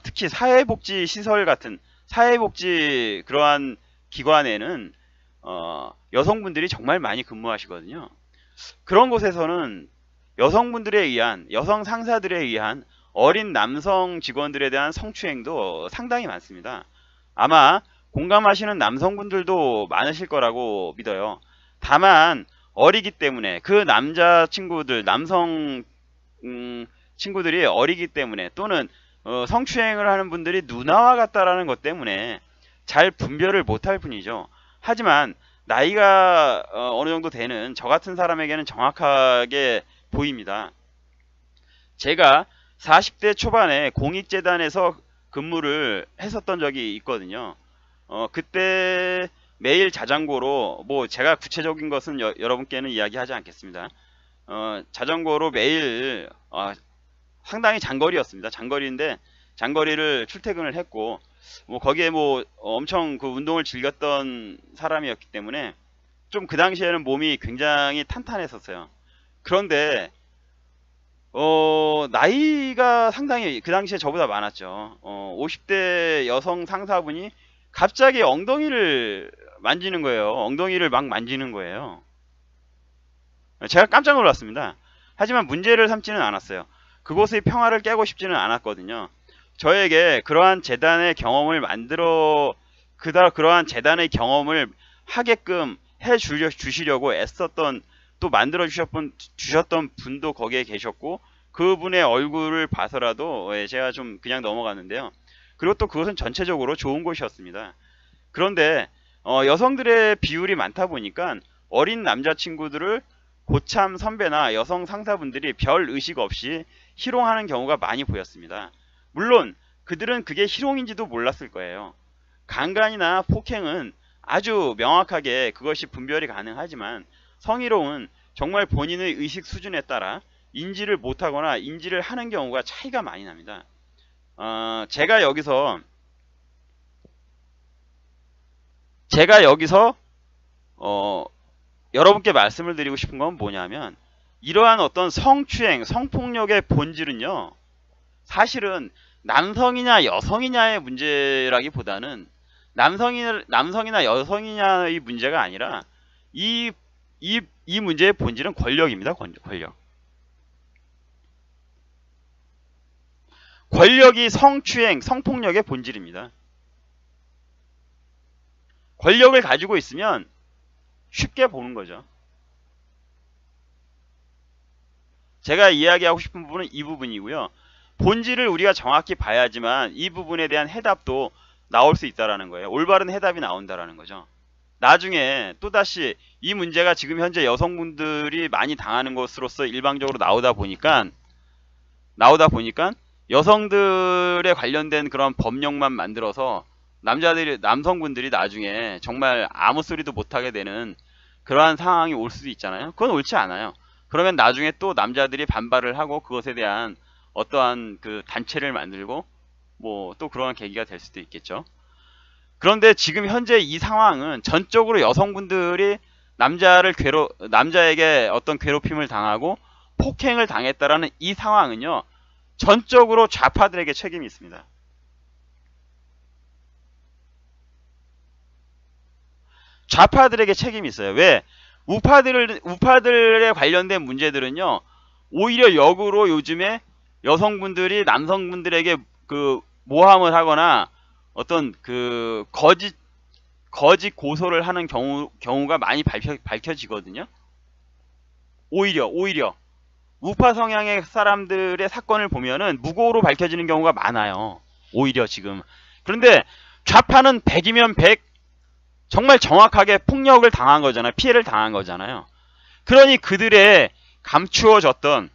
특히 사회복지 시설 같은 사회복지 그러한 기관에는 여성분들이 정말 많이 근무하시거든요. 그런 곳에서는 여성분들에 의한, 여성 상사들에 의한 어린 남성 직원들에 대한 성추행도 상당히 많습니다. 아마 공감하시는 남성분들도 많으실 거라고 믿어요. 다만 어리기 때문에 그 남자 친구들, 남성 친구들이 어리기 때문에 또는 성추행을 하는 분들이 누나와 같다라는 것 때문에 잘 분별을 못할 뿐이죠. 하지만 나이가 어느 정도 되는 저 같은 사람에게는 정확하게 보입니다. 제가 40대 초반에 공익재단에서 근무를 했었던 적이 있거든요. 그때 매일 자전거로, 뭐 제가 구체적인 것은 여러분께는 이야기하지 않겠습니다. 자전거로 매일 상당히 장거리였습니다. 장거리인데 장거리를 출퇴근을 했고, 뭐 거기에 뭐 엄청 그 운동을 즐겼던 사람이었기 때문에 좀 그 당시에는 몸이 굉장히 탄탄했었어요. 그런데 나이가 상당히 그 당시에 저보다 많았죠. 50대 여성 상사분이 갑자기 엉덩이를 만지는 거예요. 엉덩이를 막 만지는 거예요. 제가 깜짝 놀랐습니다. 하지만 문제를 삼지는 않았어요. 그곳의 평화를 깨고 싶지는 않았거든요. 저에게 그러한 재단의 경험을 그러한 재단의 경험을 하게끔 주시려고 애썼던, 또 만들어 주셨던 분도 거기에 계셨고, 그분의 얼굴을 봐서라도 제가 좀 그냥 넘어갔는데요. 그리고 또 그것은 전체적으로 좋은 곳이었습니다. 그런데 여성들의 비율이 많다 보니까 어린 남자친구들을 고참 선배나 여성 상사분들이 별 의식 없이 희롱하는 경우가 많이 보였습니다. 물론 그들은 그게 희롱인지도 몰랐을 거예요. 강간이나 폭행은 아주 명확하게 그것이 분별이 가능하지만, 성희롱은 정말 본인의 의식 수준에 따라 인지를 못하거나 인지를 하는 경우가 차이가 많이 납니다. 제가 여기서 여러분께 말씀을 드리고 싶은 건 뭐냐면, 이러한 어떤 성추행, 성폭력의 본질은요, 사실은 남성이냐 여성이냐의 문제라기보다는 남성이나 여성이냐의 문제가 아니라 이 문제의 본질은 권력입니다. 권력. 권력이 성추행, 성폭력의 본질입니다. 권력을 가지고 있으면 쉽게 보는 거죠. 제가 이야기하고 싶은 부분은 이 부분이고요. 본질을 우리가 정확히 봐야지만 이 부분에 대한 해답도 나올 수 있다라는 거예요. 올바른 해답이 나온다라는 거죠. 나중에 또다시 이 문제가 지금 현재 여성분들이 많이 당하는 것으로서 일방적으로 나오다 보니까 나오다 보니까 여성들에 관련된 그런 법령만 만들어서 남성분들이 나중에 정말 아무 소리도 못하게 되는 그러한 상황이 올 수도 있잖아요. 그건 옳지 않아요. 그러면 나중에 또 남자들이 반발을 하고 그것에 대한 어떠한 그 단체를 만들고 뭐 또 그러한 계기가 될 수도 있겠죠. 그런데 지금 현재 이 상황은 전적으로 여성분들이 남자에게 어떤 괴롭힘을 당하고 폭행을 당했다라는 이 상황은요, 전적으로 좌파들에게 책임이 있습니다. 좌파들에게 책임이 있어요. 왜? 우파들에 관련된 문제들은요, 오히려 역으로 요즘에 여성분들이 남성분들에게 그 모함을 하거나 어떤 그 거짓 고소를 하는 경우가 많이 밝혀지거든요. 오히려 우파 성향의 사람들의 사건을 보면은 무고로 밝혀지는 경우가 많아요. 오히려 지금. 그런데 좌파는 100이면 100 정말 정확하게 폭력을 당한 거잖아요. 피해를 당한 거잖아요. 그러니 그들이 감추어졌던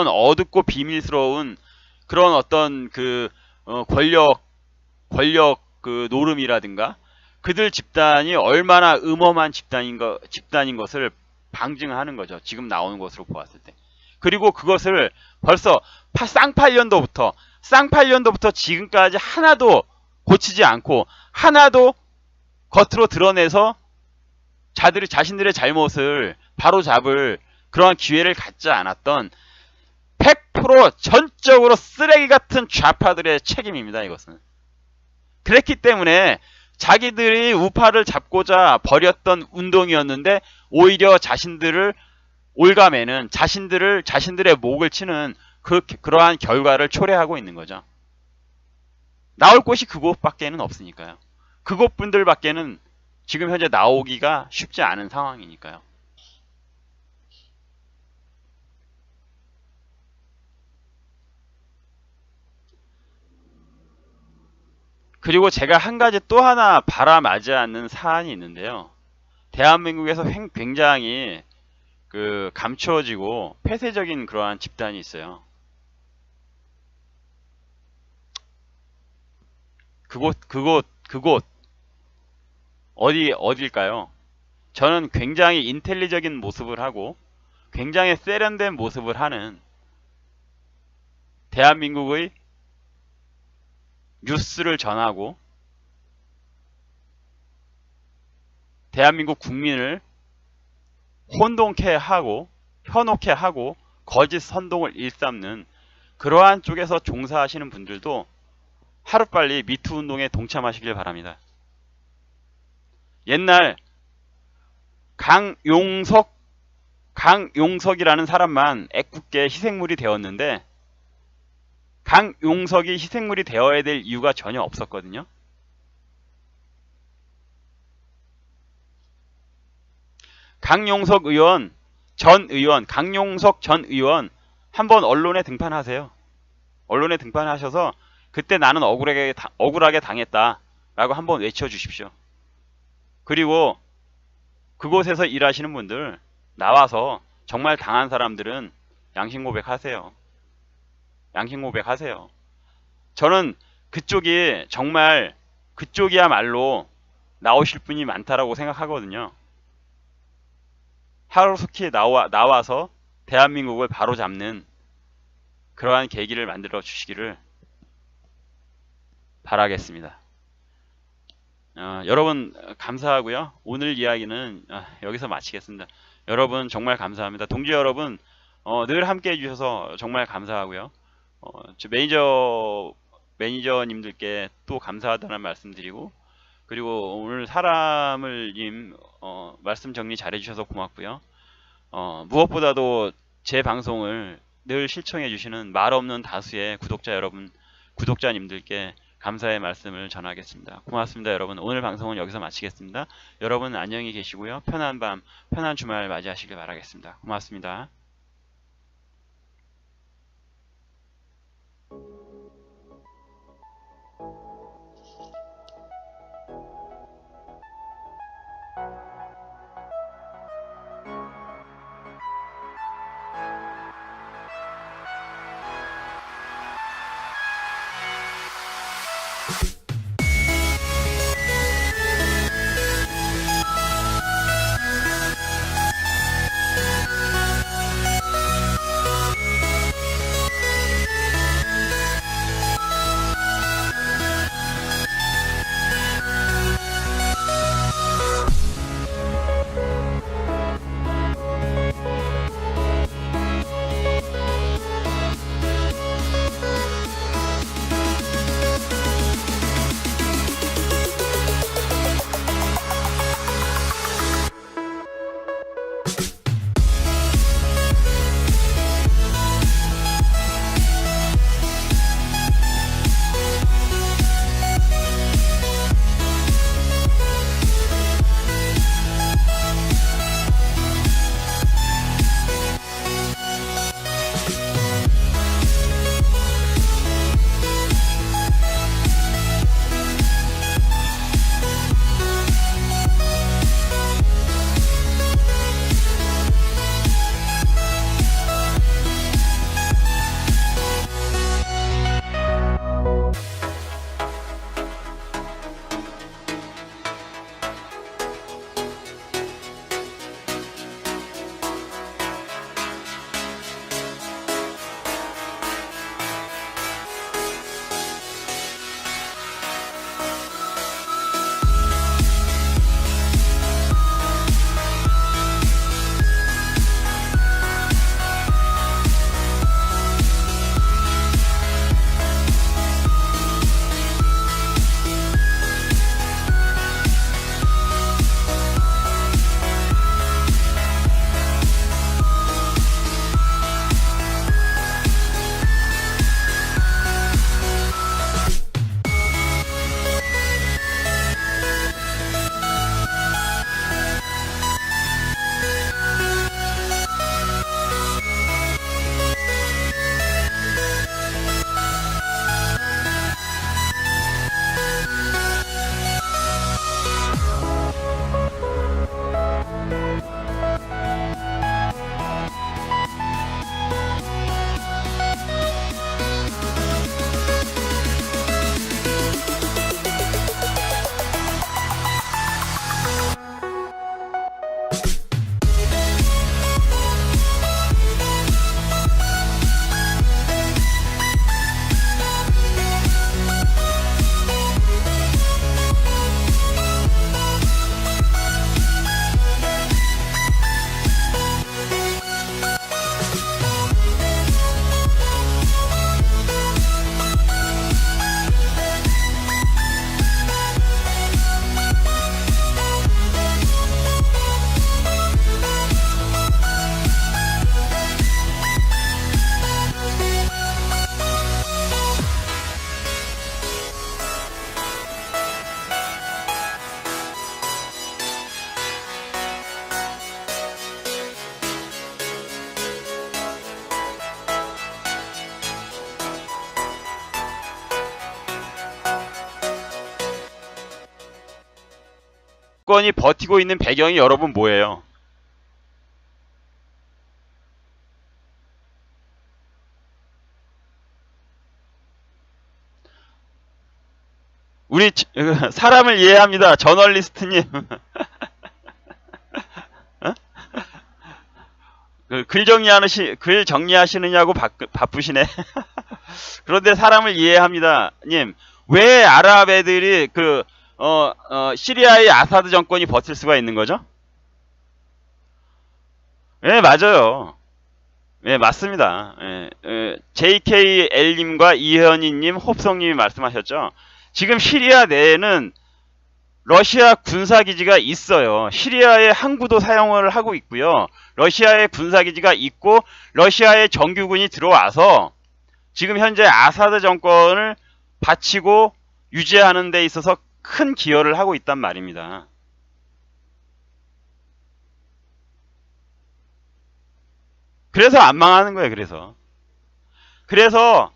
어둡고 비밀스러운 그런 어떤 그 권력 그 노름이라든가 그들 집단이 얼마나 음험한 집단인 것을 방증하는 거죠. 지금 나오는 것으로 보았을 때. 그리고 그것을 벌써 쌍팔년도부터 지금까지 하나도 고치지 않고 하나도 겉으로 드러내서 자신들의 잘못을 바로잡을 그러한 기회를 갖지 않았던 100% 전적으로 쓰레기 같은 좌파들의 책임입니다. 이것은. 그랬기 때문에 자기들이 우파를 잡고자 벌였던 운동이었는데 오히려 자신들을 올가매는 자신들의 목을 치는 그러한 결과를 초래하고 있는 거죠. 나올 곳이 그곳밖에는 없으니까요. 그곳분들밖에는 지금 현재 나오기가 쉽지 않은 상황이니까요. 그리고 제가 한 가지 또 하나 바람하지 않는 사안이 있는데요. 대한민국에서 굉장히 그 감추어지고 폐쇄적인 그러한 집단이 있어요. 그곳 어딜까요? 저는 굉장히 인텔리적인 모습을 하고 굉장히 세련된 모습을 하는 대한민국의 뉴스를 전하고 대한민국 국민을 혼동케 하고 현혹케 하고 거짓 선동을 일삼는 그러한 쪽에서 종사하시는 분들도 하루빨리 미투 운동에 동참하시길 바랍니다. 옛날 강용석이라는 사람만 애꿎게 희생물이 되었는데 강용석이 희생물이 되어야 될 이유가 전혀 없었거든요. 강용석 전 의원 한번 언론에 등판하세요. 언론에 등판하셔서 그때 나는 억울하게 당했다 라고 한번 외쳐주십시오. 그리고 그곳에서 일하시는 분들 나와서 정말 당한 사람들은 양심 고백하세요. 양심 고백하세요. 저는 그쪽이야말로 나오실 분이 많다라고 생각하거든요. 하루속히 나와서 대한민국을 바로잡는 그러한 계기를 만들어 주시기를 바라겠습니다. 여러분 감사하고요. 오늘 이야기는 여기서 마치겠습니다. 여러분 정말 감사합니다. 동지 여러분 늘 함께 해주셔서 정말 감사하고요. 저 매니저님들께 또 감사하다는 말씀드리고 그리고 오늘 말씀 정리 잘 해주셔서 고맙고요. 무엇보다도 제 방송을 늘 시청해 주시는 말 없는 다수의 구독자님들께 감사의 말씀을 전하겠습니다. 고맙습니다. 여러분 오늘 방송은 여기서 마치겠습니다. 여러분 안녕히 계시고요. 편한 밤 편한 주말 맞이하시길 바라겠습니다. 고맙습니다. 정권이 버티고 있는 배경이 여러분 뭐예요? 우리 사람을 이해합니다. 저널리스트님. 어? 글 정리하시느냐고 바쁘시네. 그런데 사람을 이해합니다. 님, 왜 아랍 애들이 시리아의 아사드 정권이 버틸 수가 있는 거죠? 예, 맞아요. 예, 맞습니다. JKL님과 이현희님, 홉성님이 말씀하셨죠. 지금 시리아 내에는 러시아 군사기지가 있어요. 시리아의 항구도 사용을 하고 있고요. 러시아의 군사기지가 있고 러시아의 정규군이 들어와서 지금 현재 아사드 정권을 바치고 유지하는 데 있어서 큰 기여를 하고 있단 말입니다. 그래서 안 망하는 거예요. 그래서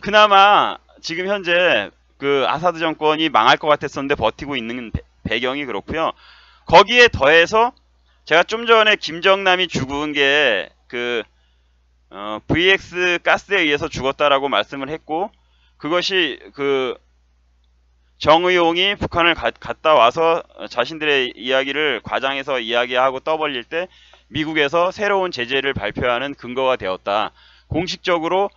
그나마 지금 현재 그 아사드 정권이 망할 것 같았었는데 버티고 있는 배경이 그렇고요. 거기에 더해서 제가 좀 전에 김정남이 죽은 게 VX 가스에 의해서 죽었다라고 말씀을 했고, 그것이 정의용이 북한을 갔다 와서 자신들의 이야기를 과장해서 이야기하고 떠벌릴 때 미국에서 새로운 제재를 발표하는 근거가 되었다. 공식적으로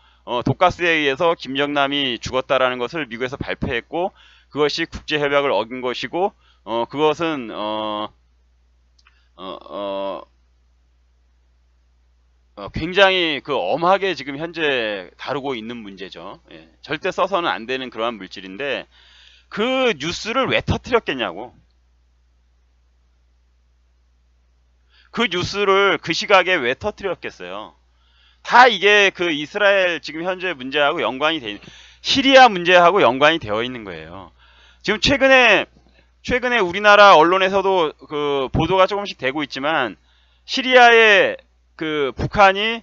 독가스에 의해서 김정남이 죽었다라는 것을 미국에서 발표했고, 그것이 국제협약을 어긴 것이고, 그것은 굉장히 그 엄하게 지금 현재 다루고 있는 문제죠. 예, 절대 써서는 안 되는 그러한 물질인데 그 뉴스를 왜 터뜨렸겠냐고. 그 뉴스를 그 시각에 왜 터뜨렸겠어요. 다 이게 그 이스라엘 지금 현재 문제하고 연관이 돼, 시리아 문제하고 연관이 되어 있는 거예요. 지금 최근에 우리나라 언론에서도 그 보도가 조금씩 되고 있지만, 시리아의 그 북한이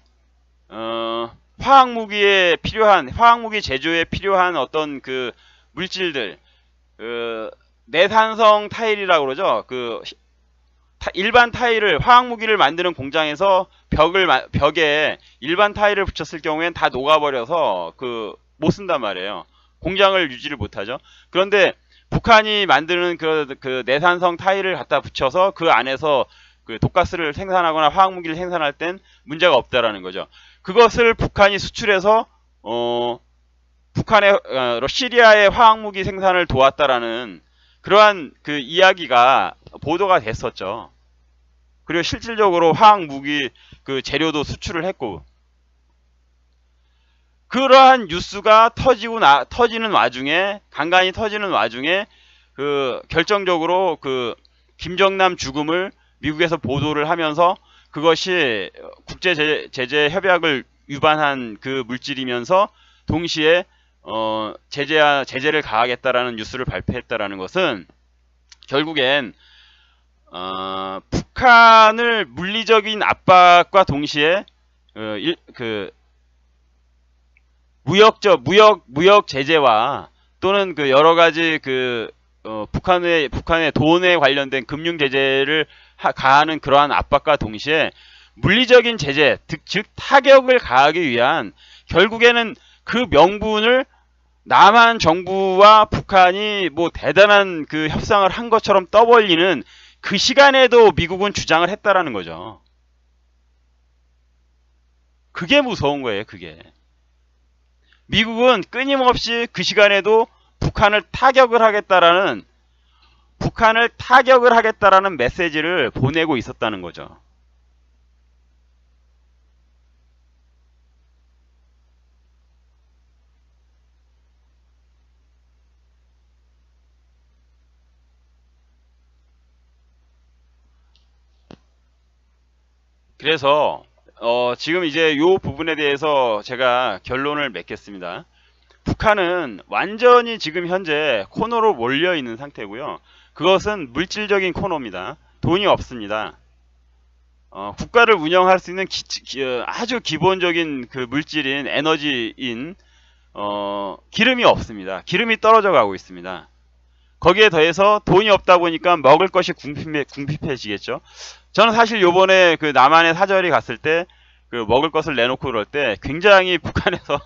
화학무기 제조에 필요한 어떤 그 물질들, 그 내산성 타일이라고 그러죠. 그 일반 타일을, 화학무기를 만드는 공장에서 벽에 일반 타일을 붙였을 경우엔 다 녹아버려서 그 못 쓴단 말이에요. 공장을 유지를 못하죠. 그런데 북한이 만드는 그 내산성 타일을 갖다 붙여서 그 안에서 그 독가스를 생산하거나 화학무기를 생산할 땐 문제가 없다라는 거죠. 그것을 북한이 수출해서 북한의 시리아의 화학무기 생산을 도왔다라는 그러한 그 이야기가 보도가 됐었죠. 그리고 실질적으로 화학무기 그 재료도 수출을 했고, 그러한 뉴스가 터지는 와중에, 간간히 터지는 와중에 그 결정적으로 그 김정남 죽음을 미국에서 보도를 하면서 그것이 국제 제재 협약을 위반한 그 물질이면서 동시에 제재를 가하겠다라는 뉴스를 발표했다라는 것은 결국엔 북한을 물리적인 압박과 동시에 무역 제재와 또는 그 여러 가지 북한의 돈에 관련된 금융 제재를 가하는 그러한 압박과 동시에 물리적인 제재, 즉 타격을 가하기 위한, 결국에는 그 명분을 남한 정부와 북한이 뭐 대단한 그 협상을 한 것처럼 떠벌리는 그 시간에도 미국은 주장을 했다라는 거죠. 그게 무서운 거예요, 그게. 미국은 끊임없이 그 시간에도 북한을 타격을 하겠다라는 메시지를 보내고 있었다는 거죠. 그래서 지금 이제 요 부분에 대해서 제가 결론을 맺겠습니다. 북한은 완전히 지금 현재 코너로 몰려 있는 상태고요. 그것은 물질적인 코너입니다. 돈이 없습니다. 국가를 운영할 수 있는 아주 기본적인 그 물질인 에너지인 기름이 없습니다. 기름이 떨어져 가고 있습니다. 거기에 더해서 돈이 없다 보니까 먹을 것이 궁핍해지겠죠. 저는 사실 요번에 그 남한에 사절이 갔을 때 그 먹을 것을 내놓고 그럴 때 굉장히 북한에서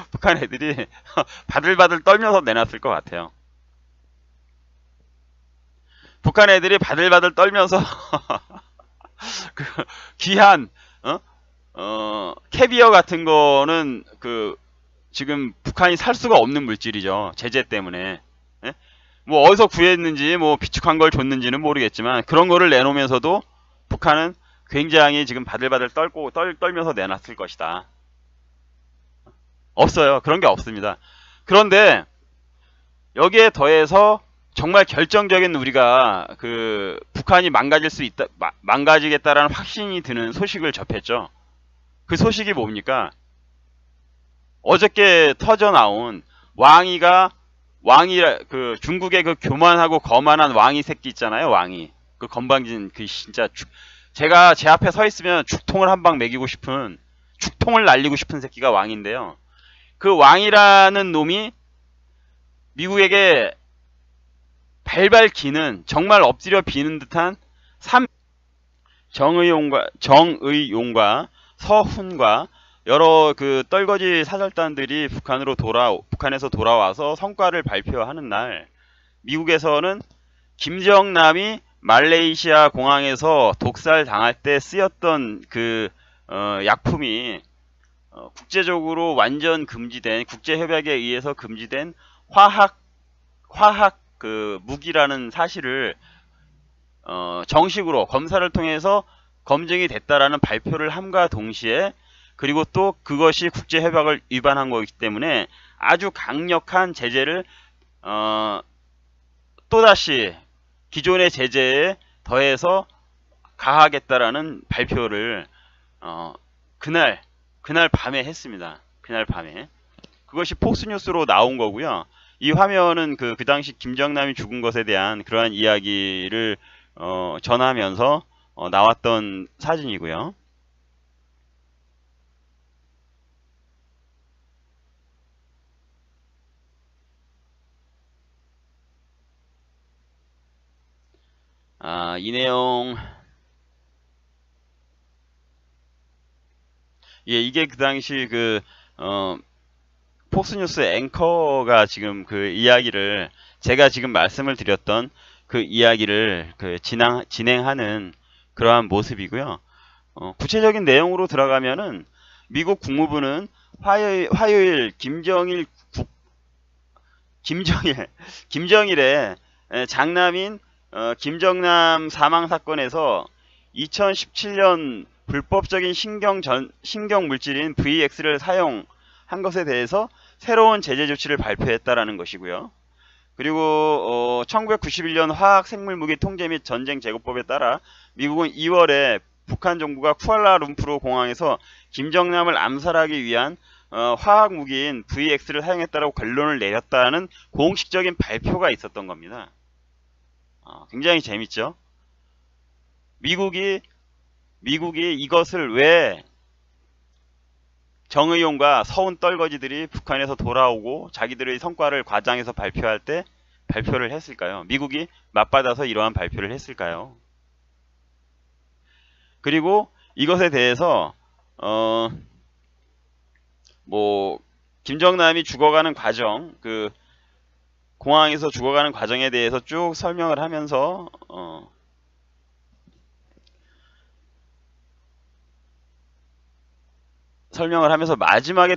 북한 애들이 바들바들 떨면서 내놨을 것 같아요. 북한 애들이 바들바들 떨면서 그 귀한 캐비어 같은 거는 그 지금 북한이 살 수가 없는 물질이죠. 제재 때문에. 예? 뭐 어디서 구했는지 뭐 비축한 걸 줬는지는 모르겠지만 그런 거를 내놓으면서도 북한은 굉장히 지금 바들바들 떨면서 내놨을 것이다. 없어요. 그런 게 없습니다. 그런데 여기에 더해서 정말 결정적인, 우리가 그 북한이 망가지겠다라는 확신이 드는 소식을 접했죠. 그 소식이 뭡니까? 어저께 터져 나온 그 중국의 그 교만하고 거만한 왕이 새끼 있잖아요. 왕이 그 건방진 그 진짜 제가 제 앞에 서 있으면 죽통을 한 방 먹이고 싶은, 죽통을 날리고 싶은 새끼가 왕인데요. 그 왕이라는 놈이 미국에게 발발 기는, 정말 엎드려 비는 듯한 정의용과 서훈과 여러 그 떨거지 사절단들이 북한에서 돌아와서 성과를 발표하는 날, 미국에서는 김정남이 말레이시아 공항에서 독살 당할 때 쓰였던 그 약품이 국제적으로 완전 금지된, 국제협약에 의해서 금지된 화학 그 무기라는 사실을 정식으로 검사를 통해서 검증이 됐다라는 발표를 함과 동시에, 그리고 또 그것이 국제협약을 위반한 거기 때문에 아주 강력한 제재를 또다시 기존의 제재에 더해서 가하겠다라는 발표를 그날 밤에 했습니다. 그날 밤에. 그것이 폭스뉴스로 나온 거고요. 이 화면은 그 당시 김정남이 죽은 것에 대한 그러한 이야기를 전하면서 나왔던 사진이고요. 이 내용, 예, 이게 그 당시 폭스뉴스 앵커가 지금 그 이야기를, 제가 지금 말씀을 드렸던 그 이야기를 진행하는 그러한 모습이고요. 구체적인 내용으로 들어가면은 미국 국무부는 화요일 김정일의 장남인 김정남 사망 사건에서 2017년 불법적인 신경 물질인 VX를 사용한 것에 대해서 새로운 제재 조치를 발표했다라는 것이고요. 그리고 1991년 화학생물무기 통제 및 전쟁 제거법에 따라 미국은 2월에 북한 정부가 쿠알라룸푸르 공항에서 김정남을 암살하기 위한 화학무기인 VX를 사용했다라고 결론을 내렸다는 공식적인 발표가 있었던 겁니다. 굉장히 재밌죠? 미국이 이것을 왜 정의용과 서운 떨거지들이 북한에서 돌아오고 자기들의 성과를 과장해서 발표할 때 발표를 했을까요? 미국이 맞받아서 이러한 발표를 했을까요? 그리고 이것에 대해서 김정남이 죽어가는 과정, 그 공항에서 죽어가는 과정에 대해서 쭉 설명을 하면서 마지막에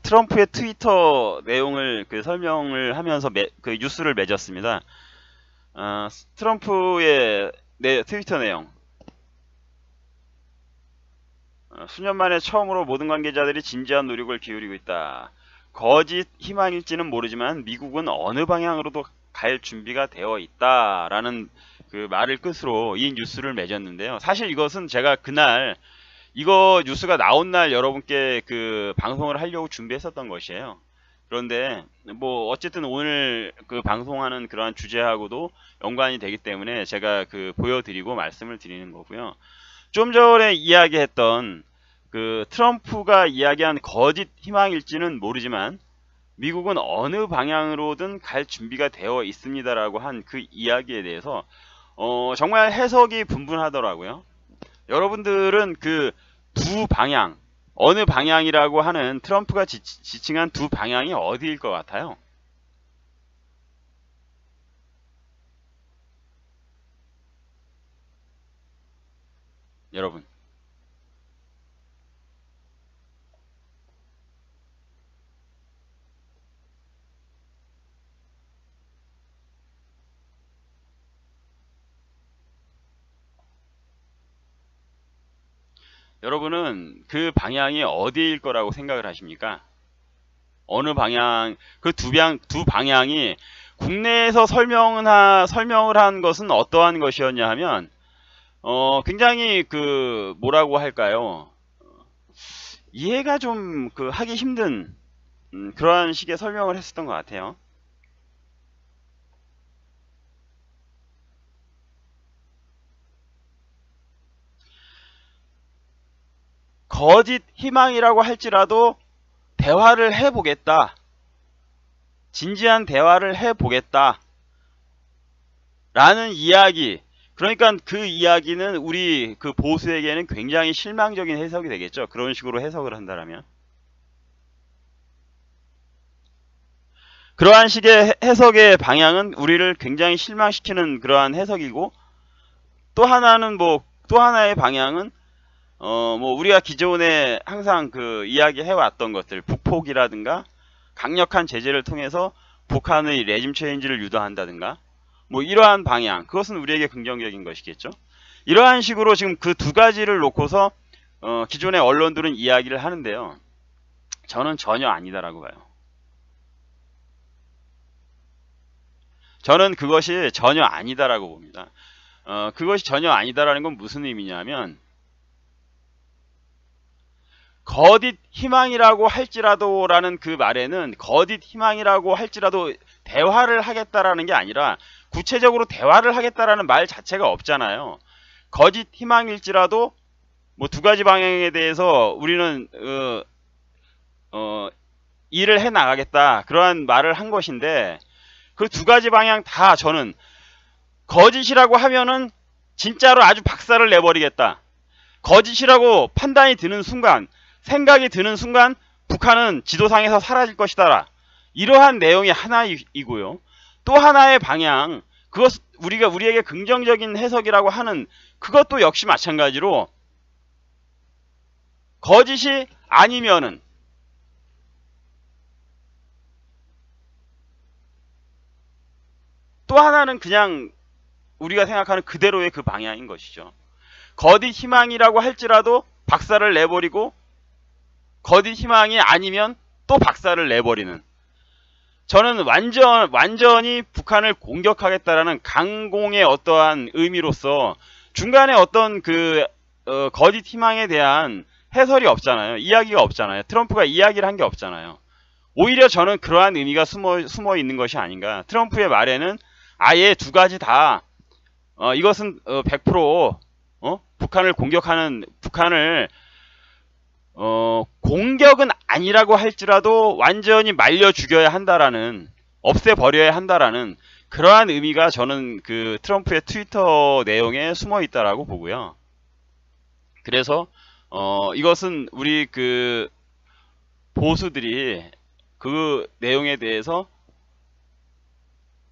트럼프의 트위터 내용을 설명을 하면서 그 뉴스를 맺었습니다. 트럼프의 트위터 내용. 수년 만에 처음으로 모든 관계자들이 진지한 노력을 기울이고 있다. 거짓 희망일지는 모르지만 미국은 어느 방향으로도 갈 준비가 되어 있다라는 그 말을 끝으로 이 뉴스를 맺었는데요. 사실 이것은 제가 그날 이거 뉴스가 나온 날 여러분께 그 방송을 하려고 준비했었던 것이에요. 그런데 어쨌든 오늘 그 방송하는 그러한 주제하고도 연관이 되기 때문에 제가 보여드리고 말씀을 드리는 거고요. 좀 전에 이야기했던 그 트럼프가 이야기한 거짓 희망일지는 모르지만 미국은 어느 방향으로든 갈 준비가 되어 있습니다라고 한 그 이야기에 대해서 정말 해석이 분분하더라고요. 여러분들은 그 두 방향, 어느 방향이라고 하는 트럼프가 지칭한 두 방향이 어디일 것 같아요? 여러분. 여러분은 그 방향이 어디일 거라고 생각을 하십니까? 어느 방향, 그 두 방향이 국내에서 설명을 한 것은 어떠한 것이었냐 하면, 굉장히 뭐라고 할까요? 이해가 좀 하기 힘든, 그러한 식의 설명을 했었던 것 같아요. 거짓 희망이라고 할지라도 대화를 해보겠다. 진지한 대화를 해보겠다. 라는 이야기. 그러니까 그 이야기는 우리 그 보수에게는 굉장히 실망적인 해석이 되겠죠. 그런 식으로 해석을 한다면. 그러한 식의 해석의 방향은 우리를 굉장히 실망시키는 그러한 해석이고, 또 하나는 또 하나의 방향은 우리가 기존에 항상 그 이야기 해왔던 것들, 북폭이라든가 강력한 제재를 통해서 북한의 레짐 체인지를 유도한다든가 이러한 방향, 그것은 우리에게 긍정적인 것이겠죠. 이러한 식으로 지금 그 두 가지를 놓고서 기존의 언론들은 이야기를 하는데요. 저는 전혀 아니다라고 봐요. 저는 그것이 전혀 아니다라고 봅니다. 그것이 전혀 아니다라는 건 무슨 의미냐면, 거짓 희망이라고 할지라도 라는 그 말에는 거짓 희망이라고 할지라도 대화를 하겠다라는 게 아니라 구체적으로 대화를 하겠다라는 말 자체가 없잖아요. 거짓 희망일지라도 두 가지 방향에 대해서 우리는 일을 해 나가겠다, 그러한 말을 한 것인데, 그 두 가지 방향 다 저는 거짓이라고 하면은 진짜로 아주 박살을 내버리겠다, 거짓이라고 판단이 드는 순간, 생각이 드는 순간 북한은 지도상에서 사라질 것이다, 이러한 내용이 하나이고요. 또 하나의 방향, 그것 우리에게 긍정적인 해석이라고 하는 그것도 역시 마찬가지로 거짓이 아니면은 또 하나는 그냥 우리가 생각하는 그대로의 그 방향인 것이죠. 거짓 희망이라고 할지라도 박살을 내버리고, 거짓 희망이 아니면 또 박살을 내버리는, 저는 완전히 북한을 공격하겠다라는 강공의 어떠한 의미로서 중간에 어떤 거짓 희망에 대한 해설이 없잖아요. 이야기가 없잖아요. 트럼프가 이야기를 한 게 없잖아요. 오히려 저는 그러한 의미가 숨어 있는 것이 아닌가. 트럼프의 말에는 아예 두 가지 다 이것은 100% 북한을 공격하는, 북한을 공격은 아니라고 할지라도 완전히 말려 죽여야 한다라는, 없애버려야 한다라는 그러한 의미가 저는 그 트럼프의 트위터 내용에 숨어 있다라고 보고요. 그래서 이것은 우리 그 보수들이 그 내용에 대해서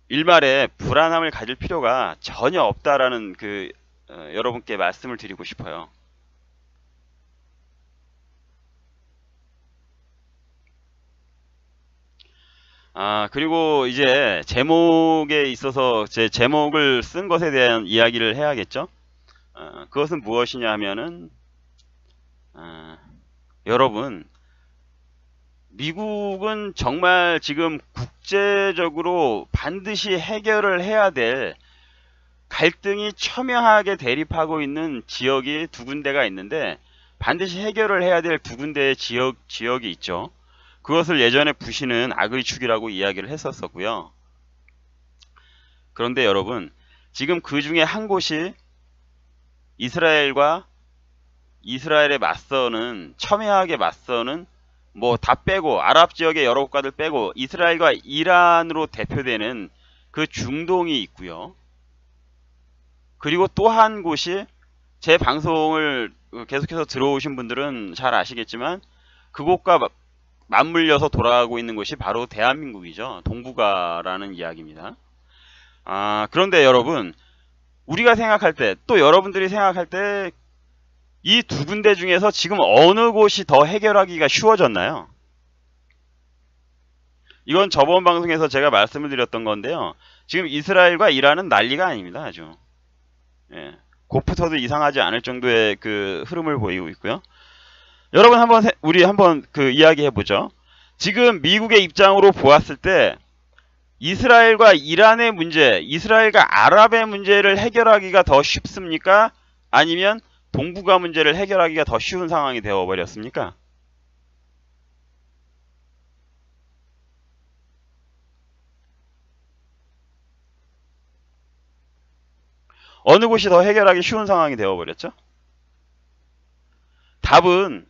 일말의 불안함을 가질 필요가 전혀 없다라는 여러분께 말씀을 드리고 싶어요. 그리고 이제 제목에 있어서 제 제목을 쓴 것에 대한 이야기를 해야겠죠. 그것은 무엇이냐 하면은, 여러분, 미국은 정말 지금 국제적으로 반드시 해결을 해야 될, 갈등이 첨예하게 대립하고 있는 지역이 두 군데가 있는데, 반드시 해결을 해야 될 두 군데의 지역이 있죠. 그것을 예전에 부시는 아그리 축이라고 이야기를 했었고요. 그런데 여러분, 지금 그 중에 한 곳이 이스라엘에 맞서는, 첨예하게 맞서는, 다 빼고, 아랍 지역의 여러 국가들 빼고 이스라엘과 이란으로 대표되는 그 중동이 있고요. 그리고 또 한 곳이, 제 방송을 계속해서 들어오신 분들은 잘 아시겠지만 그곳과 맞물려서 돌아가고 있는 것이 바로 대한민국이죠. 동북아라는 이야기입니다. 그런데 여러분, 우리가 생각할 때, 또 여러분들이 생각할 때, 이 두 군데 중에서 지금 어느 곳이 더 해결하기가 쉬워졌나요? 이건 저번 방송에서 제가 말씀을 드렸던 건데요. 지금 이스라엘과 이란은 난리가 아닙니다. 아주. 예. 곧부터도 이상하지 않을 정도의 그 흐름을 보이고 있고요. 여러분, 우리 한번 이야기 해보죠. 지금 미국의 입장으로 보았을 때 이스라엘과 이란의 문제, 이스라엘과 아랍의 문제를 해결하기가 더 쉽습니까? 아니면 동북아 문제를 해결하기가 더 쉬운 상황이 되어버렸습니까? 어느 곳이 더 해결하기 쉬운 상황이 되어버렸죠? 답은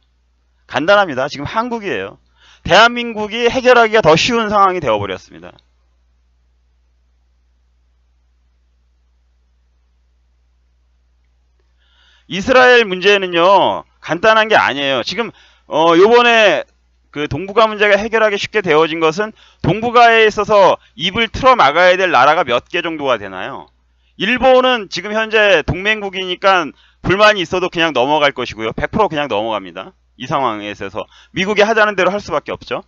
간단합니다. 지금 한국이에요. 대한민국이 해결하기가 더 쉬운 상황이 되어버렸습니다. 이스라엘 문제는요, 간단한 게 아니에요. 지금 요번에 그 동북아 문제가 해결하기 쉽게 되어진 것은 동북아에 있어서 입을 틀어 막아야 될 나라가 몇 개 정도가 되나요? 일본은 지금 현재 동맹국이니까 불만이 있어도 그냥 넘어갈 것이고요. 100% 그냥 넘어갑니다. 이 상황에 있어서 미국이 하자는 대로 할 수밖에 없죠.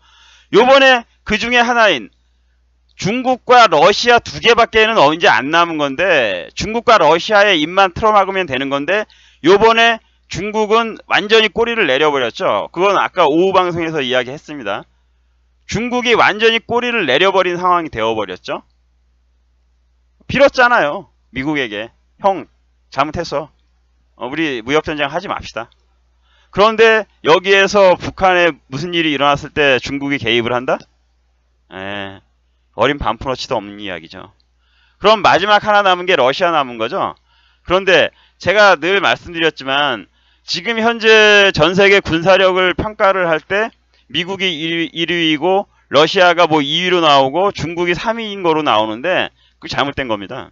요번에 그 중에 하나인 중국과 러시아 두 개밖에는 이제 안 남은 건데, 중국과 러시아의 입만 틀어막으면 되는 건데, 요번에 중국은 완전히 꼬리를 내려버렸죠. 그건 아까 오후 방송에서 이야기했습니다. 중국이 완전히 꼬리를 내려버린 상황이 되어버렸죠. 빌었잖아요. 미국에게. 형 잘못했어. 우리 무역전쟁 하지 맙시다. 그런데 여기에서 북한에 무슨 일이 일어났을 때 중국이 개입을 한다? 어린 반푼어치도 없는 이야기죠. 그럼 마지막 하나 남은 게 러시아 남은 거죠. 그런데 제가 늘 말씀드렸지만 지금 현재 전 세계 군사력을 평가를 할 때 미국이 1위이고 러시아가 뭐 2위로 나오고 중국이 3위인 거로 나오는데 그게 잘못된 겁니다.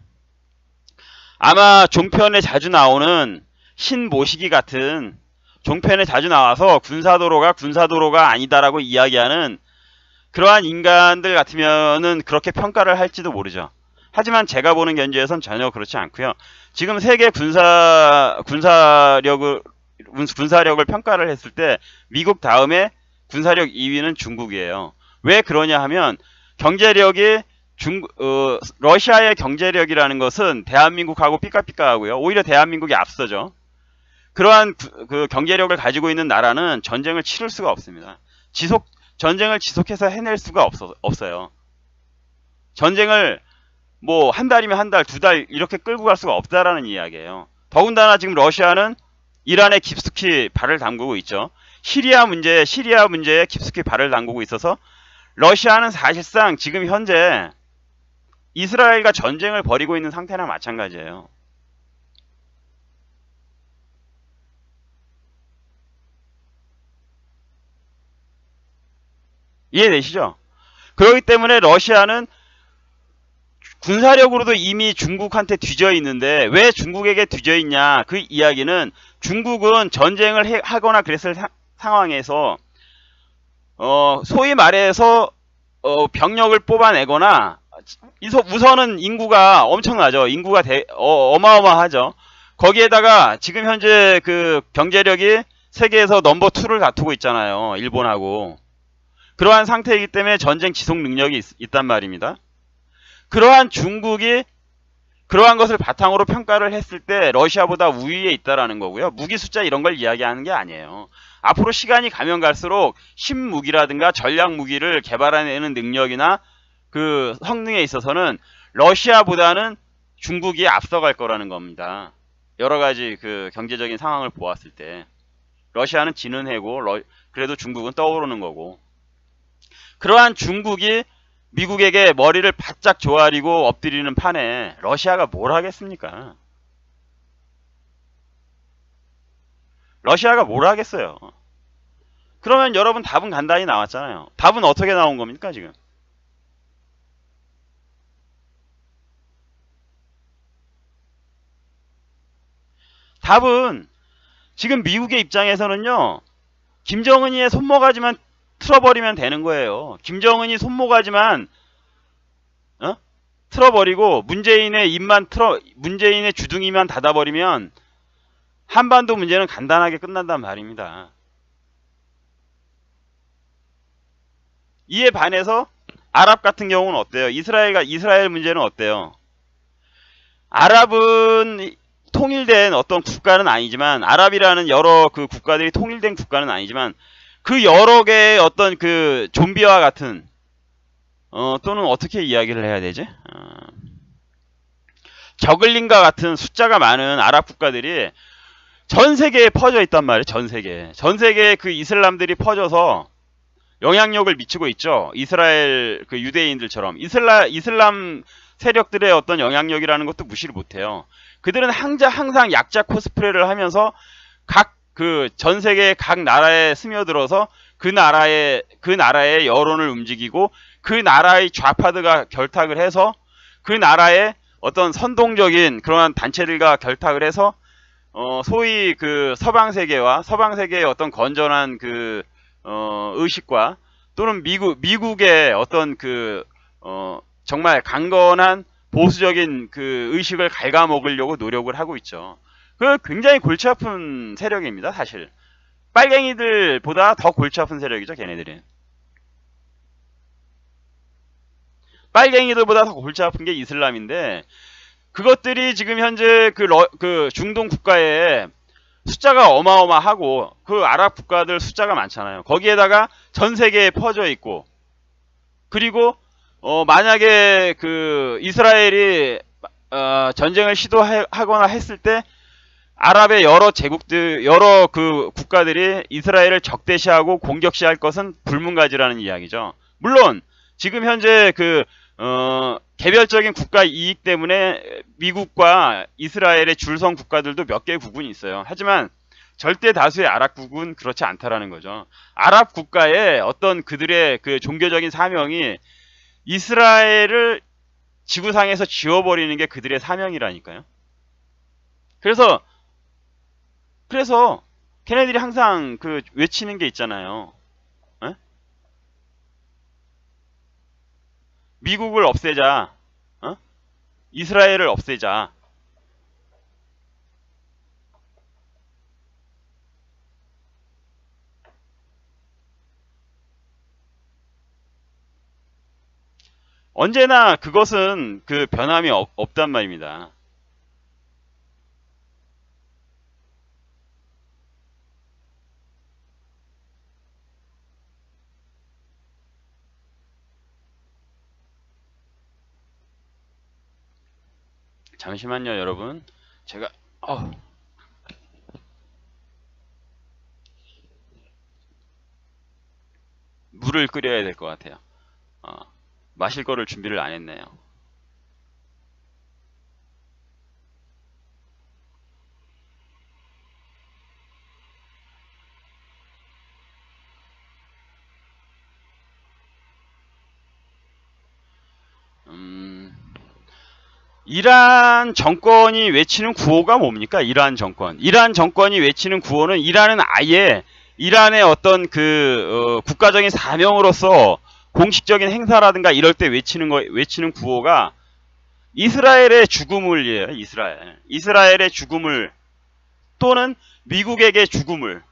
아마 종편에 자주 나오는 신모시기 같은, 종편에 자주 나와서 군사도로가 아니다라고 이야기하는 그러한 인간들 같으면은 그렇게 평가를 할지도 모르죠. 하지만 제가 보는 견지에선 전혀 그렇지 않고요. 지금 세계 군사력을 평가를 했을 때 미국 다음에 군사력 2위는 중국이에요. 왜 그러냐 하면 경제력이 러시아의 경제력이라는 것은 대한민국하고 삐까삐까하고요. 오히려 대한민국이 앞서죠. 그러한 그 경제력을 가지고 있는 나라는 전쟁을 치를 수가 없습니다. 전쟁을 지속해서 해낼 수가 없어요. 전쟁을 뭐 한 달이면 한 달, 두 달 이렇게 끌고 갈 수가 없다라는 이야기예요. 더군다나 지금 러시아는 이란에 깊숙이 발을 담그고 있죠. 시리아 문제에 깊숙이 발을 담그고 있어서 러시아는 사실상 지금 현재 이스라엘과 전쟁을 벌이고 있는 상태나 마찬가지예요. 이해되시죠? 그렇기 때문에 러시아는 군사력으로도 이미 중국한테 뒤져 있는데 왜 중국에게 뒤져 있냐? 그 이야기는 중국은 전쟁을 하거나 그랬을 상황에서 소위 말해서 병력을 뽑아내거나 우선은 인구가 엄청나죠. 인구가 어마어마하죠. 거기에다가 지금 현재 그 경제력이 세계에서 넘버 2를 다투고 있잖아요. 일본하고. 그러한 상태이기 때문에 전쟁 지속 능력이 있단 말입니다. 그러한 중국이 그러한 것을 바탕으로 평가를 했을 때 러시아보다 우위에 있다라는 거고요. 무기 숫자 이런 걸 이야기하는 게 아니에요. 앞으로 시간이 가면 갈수록 신무기라든가 전략 무기를 개발해내는 능력이나 그 성능에 있어서는 러시아보다는 중국이 앞서갈 거라는 겁니다. 여러 가지 그 경제적인 상황을 보았을 때 러시아는 지는 해고 그래도 중국은 떠오르는 거고, 그러한 중국이 미국에게 머리를 바짝 조아리고 엎드리는 판에 러시아가 뭘 하겠습니까? 러시아가 뭘 하겠어요? 그러면 여러분 답은 간단히 나왔잖아요. 답은 어떻게 나온 겁니까 지금? 답은 지금 미국의 입장에서는요, 김정은이의 손모가지만 틀어버리면 되는 거예요. 김정은이 손모가지만 틀어버리고 문재인의 주둥이만 닫아버리면 한반도 문제는 간단하게 끝난단 말입니다. 이에 반해서 아랍 같은 경우는 어때요? 이스라엘 문제는 어때요? 아랍은 통일된 어떤 국가는 아니지만, 아랍이라는 여러 그 국가들이 통일된 국가는 아니지만 그 여러 개의 어떤 그 좀비와 같은 또는 어떻게 이야기를 해야 되지? 저글링과 같은 숫자가 많은 아랍 국가들이 전 세계에 퍼져 있단 말이에요. 전 세계에 그 이슬람들이 퍼져서 영향력을 미치고 있죠. 이스라엘 그 유대인들처럼 이슬람 세력들의 어떤 영향력이라는 것도 무시를 못해요. 그들은 항상 약자 코스프레를 하면서 전 세계 각 나라에 스며들어서 그 나라의 여론을 움직이고 그 나라의 좌파들과 결탁을 해서 그 나라의 어떤 선동적인 그러한 단체들과 결탁을 해서 소위 그 서방 세계의 어떤 건전한 그 의식과 또는 미국의 어떤 정말 강건한 보수적인 그 의식을 갉아먹으려고 노력을 하고 있죠. 그 굉장히 골치 아픈 세력입니다, 사실. 빨갱이들보다 더 골치 아픈 세력이죠, 걔네들이. 빨갱이들보다 더 골치 아픈 게 이슬람인데, 그것들이 지금 현재 그 중동 국가에 숫자가 어마어마하고, 그 아랍 국가들 숫자가 많잖아요. 거기에다가 전 세계에 퍼져 있고, 그리고 만약에 그 이스라엘이 전쟁을 시도하거나 했을 때 아랍의 여러 제국들, 여러 그 국가들이 이스라엘을 적대시하고 공격시할 것은 불문가지라는 이야기죠. 물론 지금 현재 개별적인 국가 이익 때문에 미국과 이스라엘의 줄선 국가들도 몇 개 국군이 있어요. 하지만 절대 다수의 아랍국은 그렇지 않다라는 거죠. 아랍 국가의 어떤 그들의 그 종교적인 사명이 이스라엘을 지구상에서 지워버리는 게 그들의 사명이라니까요. 그래서 걔네들이 항상 외치는 게 있잖아요. 에? 미국을 없애자. 이스라엘을 없애자. 언제나 그것은 변함이 없단 말입니다. 잠시만요, 여러분. 제가 물을 끓여야 될 것 같아요. 마실 거를 준비를 안 했네요. 이란 정권이 외치는 구호가 뭡니까? 이란 정권이 외치는 구호는 이란은 아예 이란의 어떤 국가적인 사명으로서 공식적인 행사라든가 이럴 때 외치는 구호가 이스라엘의 죽음을이에요. 이스라엘의 죽음을 또는 미국에게 죽음을.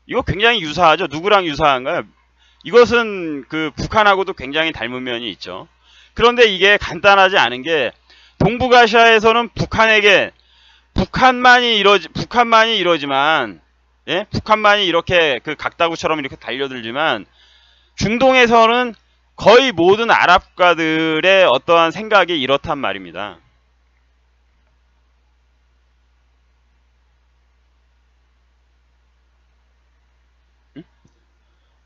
이거 굉장히 유사하죠. 누구랑 유사한가요? 이것은 북한하고도 굉장히 닮은 면이 있죠. 그런데 이게 간단하지 않은 게 동북아시아에서는 북한만이 이러지만, 예? 북한만이 이렇게 각다구처럼 이렇게 달려들지만 중동에서는 거의 모든 아랍 국가들의 어떠한 생각이 이렇단 말입니다.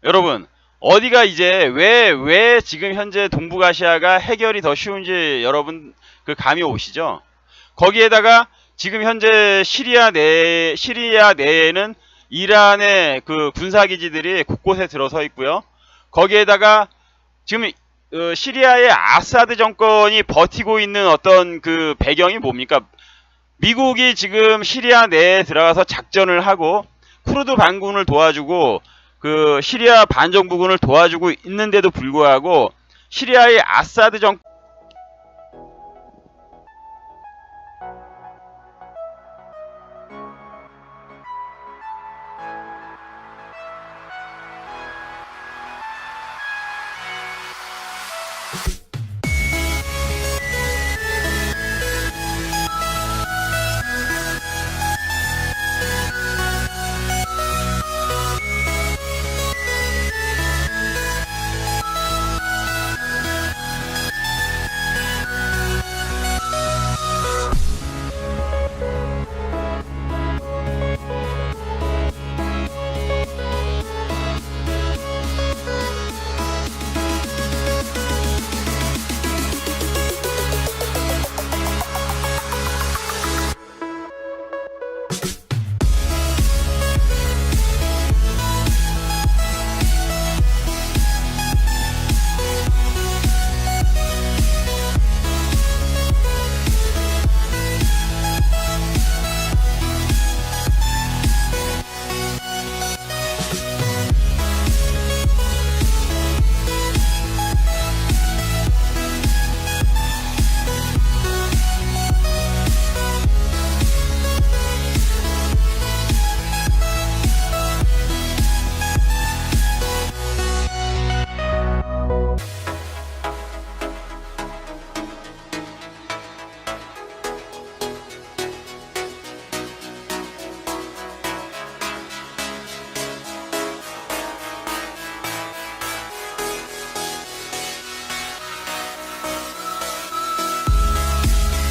여러분, 어디가 이제 왜 지금 현재 동북아시아가 해결이 더 쉬운지 여러분 감이 오시죠? 거기에다가 지금 현재 시리아 내에는 이란의 군사기지들이 곳곳에 들어서 있고요. 거기에다가 지금 시리아의 아사드 정권이 버티고 있는 어떤 배경이 뭡니까? 미국이 지금 시리아 내에 들어가서 작전을 하고 쿠르드 반군을 도와주고 시리아 반정부군을 도와주고 있는데도 불구하고 시리아의 아사드 정권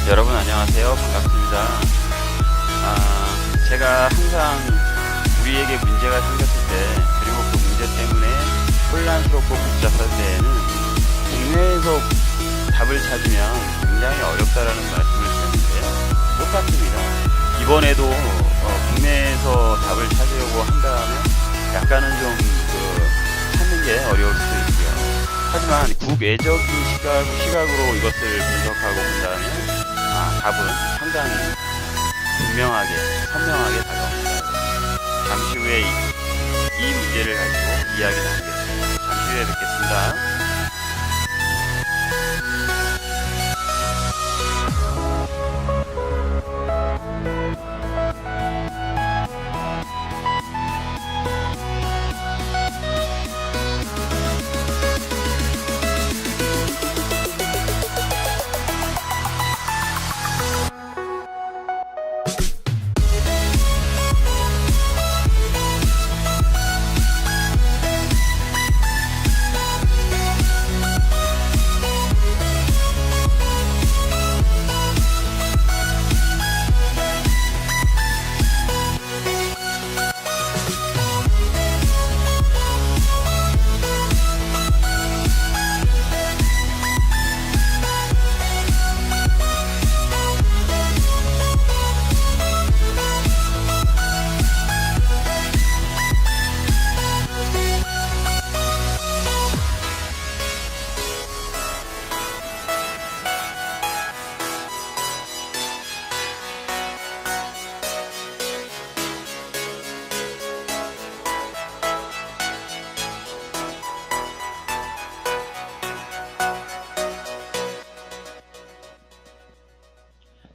여러분 안녕하세요. 반갑습니다. 제가 항상 우리에게 문제가 생겼을 때, 그리고 그 문제 때문에 혼란스럽고 복잡할 때에는 국내에서 답을 찾으면 굉장히 어렵다라는 말씀을 드렸는데 똑같습니다. 이번에도 국내에서 답을 찾으려고 한다면 약간은 좀 찾는 게 어려울 수도 있고요. 하지만 국외적인 시각으로 이것을 분석하고 본다면 답은 상당히 분명하게, 선명하게 다가옵니다. 잠시 후에 이 문제를 가지고 이야기 나누겠습니다. 잠시 후에 뵙겠습니다.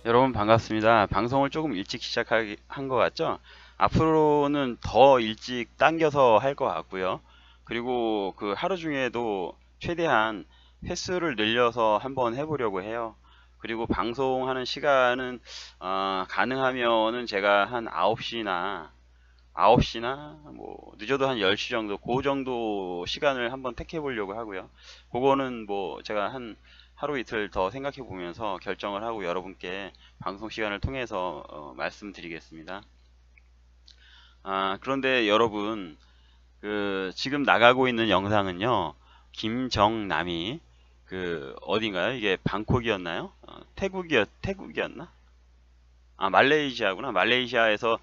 여러분 반갑습니다. 방송을 조금 일찍 시작한 것 같죠? 앞으로는 더 일찍 당겨서 할 것 같고요. 그리고 그 하루 중에도 최대한 횟수를 늘려서 한번 해보려고 해요. 그리고 방송하는 시간은 가능하면은 제가 한 9시나 뭐 늦어도 한 10시 정도, 그 정도 시간을 한번 택해 보려고 하고요. 그거는 뭐 제가 한 하루 이틀 더 생각해 보면서 결정을 하고 여러분께 방송 시간을 통해서 말씀드리겠습니다. 그런데 여러분, 지금 나가고 있는 영상은요, 김정남이 어딘가요? 이게 방콕이었나요? 태국이었나? 말레이시아구나. 말레이시아에서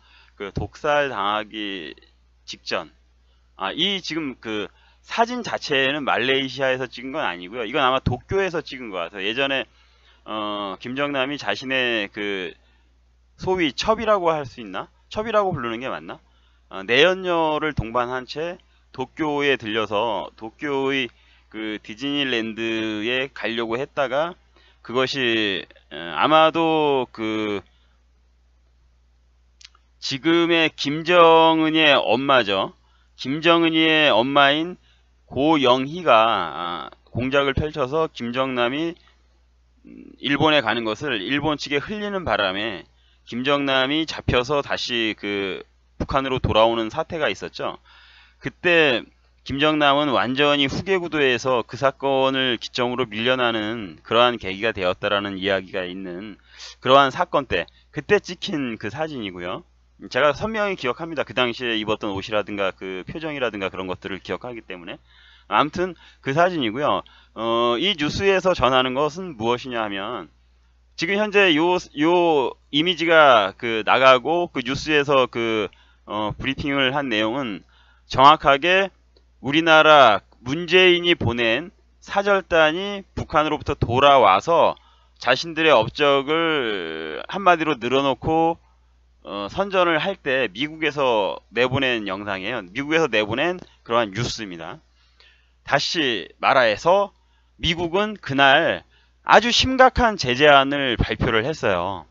독살 당하기 직전. 이 지금 사진 자체는 말레이시아에서 찍은 건 아니고요. 이건 아마 도쿄에서 찍은 것 같아요. 예전에 김정남이 자신의 소위 첩이라고 할 수 있나? 첩이라고 부르는 게 맞나? 내연녀를 동반한 채 도쿄에 들려서 도쿄의 디즈니랜드에 가려고 했다가 그것이 아마도 지금의 김정은의 엄마죠. 김정은이의 엄마인 고영희가 공작을 펼쳐서 김정남이 일본에 가는 것을 일본 측에 흘리는 바람에 김정남이 잡혀서 다시 북한으로 돌아오는 사태가 있었죠. 그때 김정남은 완전히 후계구도에서 그 사건을 기점으로 밀려나는 그러한 계기가 되었다라는 이야기가 있는 그러한 사건 때 그때 찍힌 사진이고요. 제가 선명히 기억합니다. 그 당시에 입었던 옷이라든가 표정이라든가 그런 것들을 기억하기 때문에. 아무튼 사진이고요. 이 뉴스에서 전하는 것은 무엇이냐 하면 지금 현재 요 이미지가 나가고 뉴스에서 브리핑을 한 내용은 정확하게 우리나라 문재인이 보낸 사절단이 북한으로부터 돌아와서 자신들의 업적을 한마디로 늘어놓고 선전을 할 때 미국에서 내보낸 영상이에요. 미국에서 내보낸 그러한 뉴스입니다. 다시 말하여서 미국은 그날 아주 심각한 제재안을 발표를 했어요.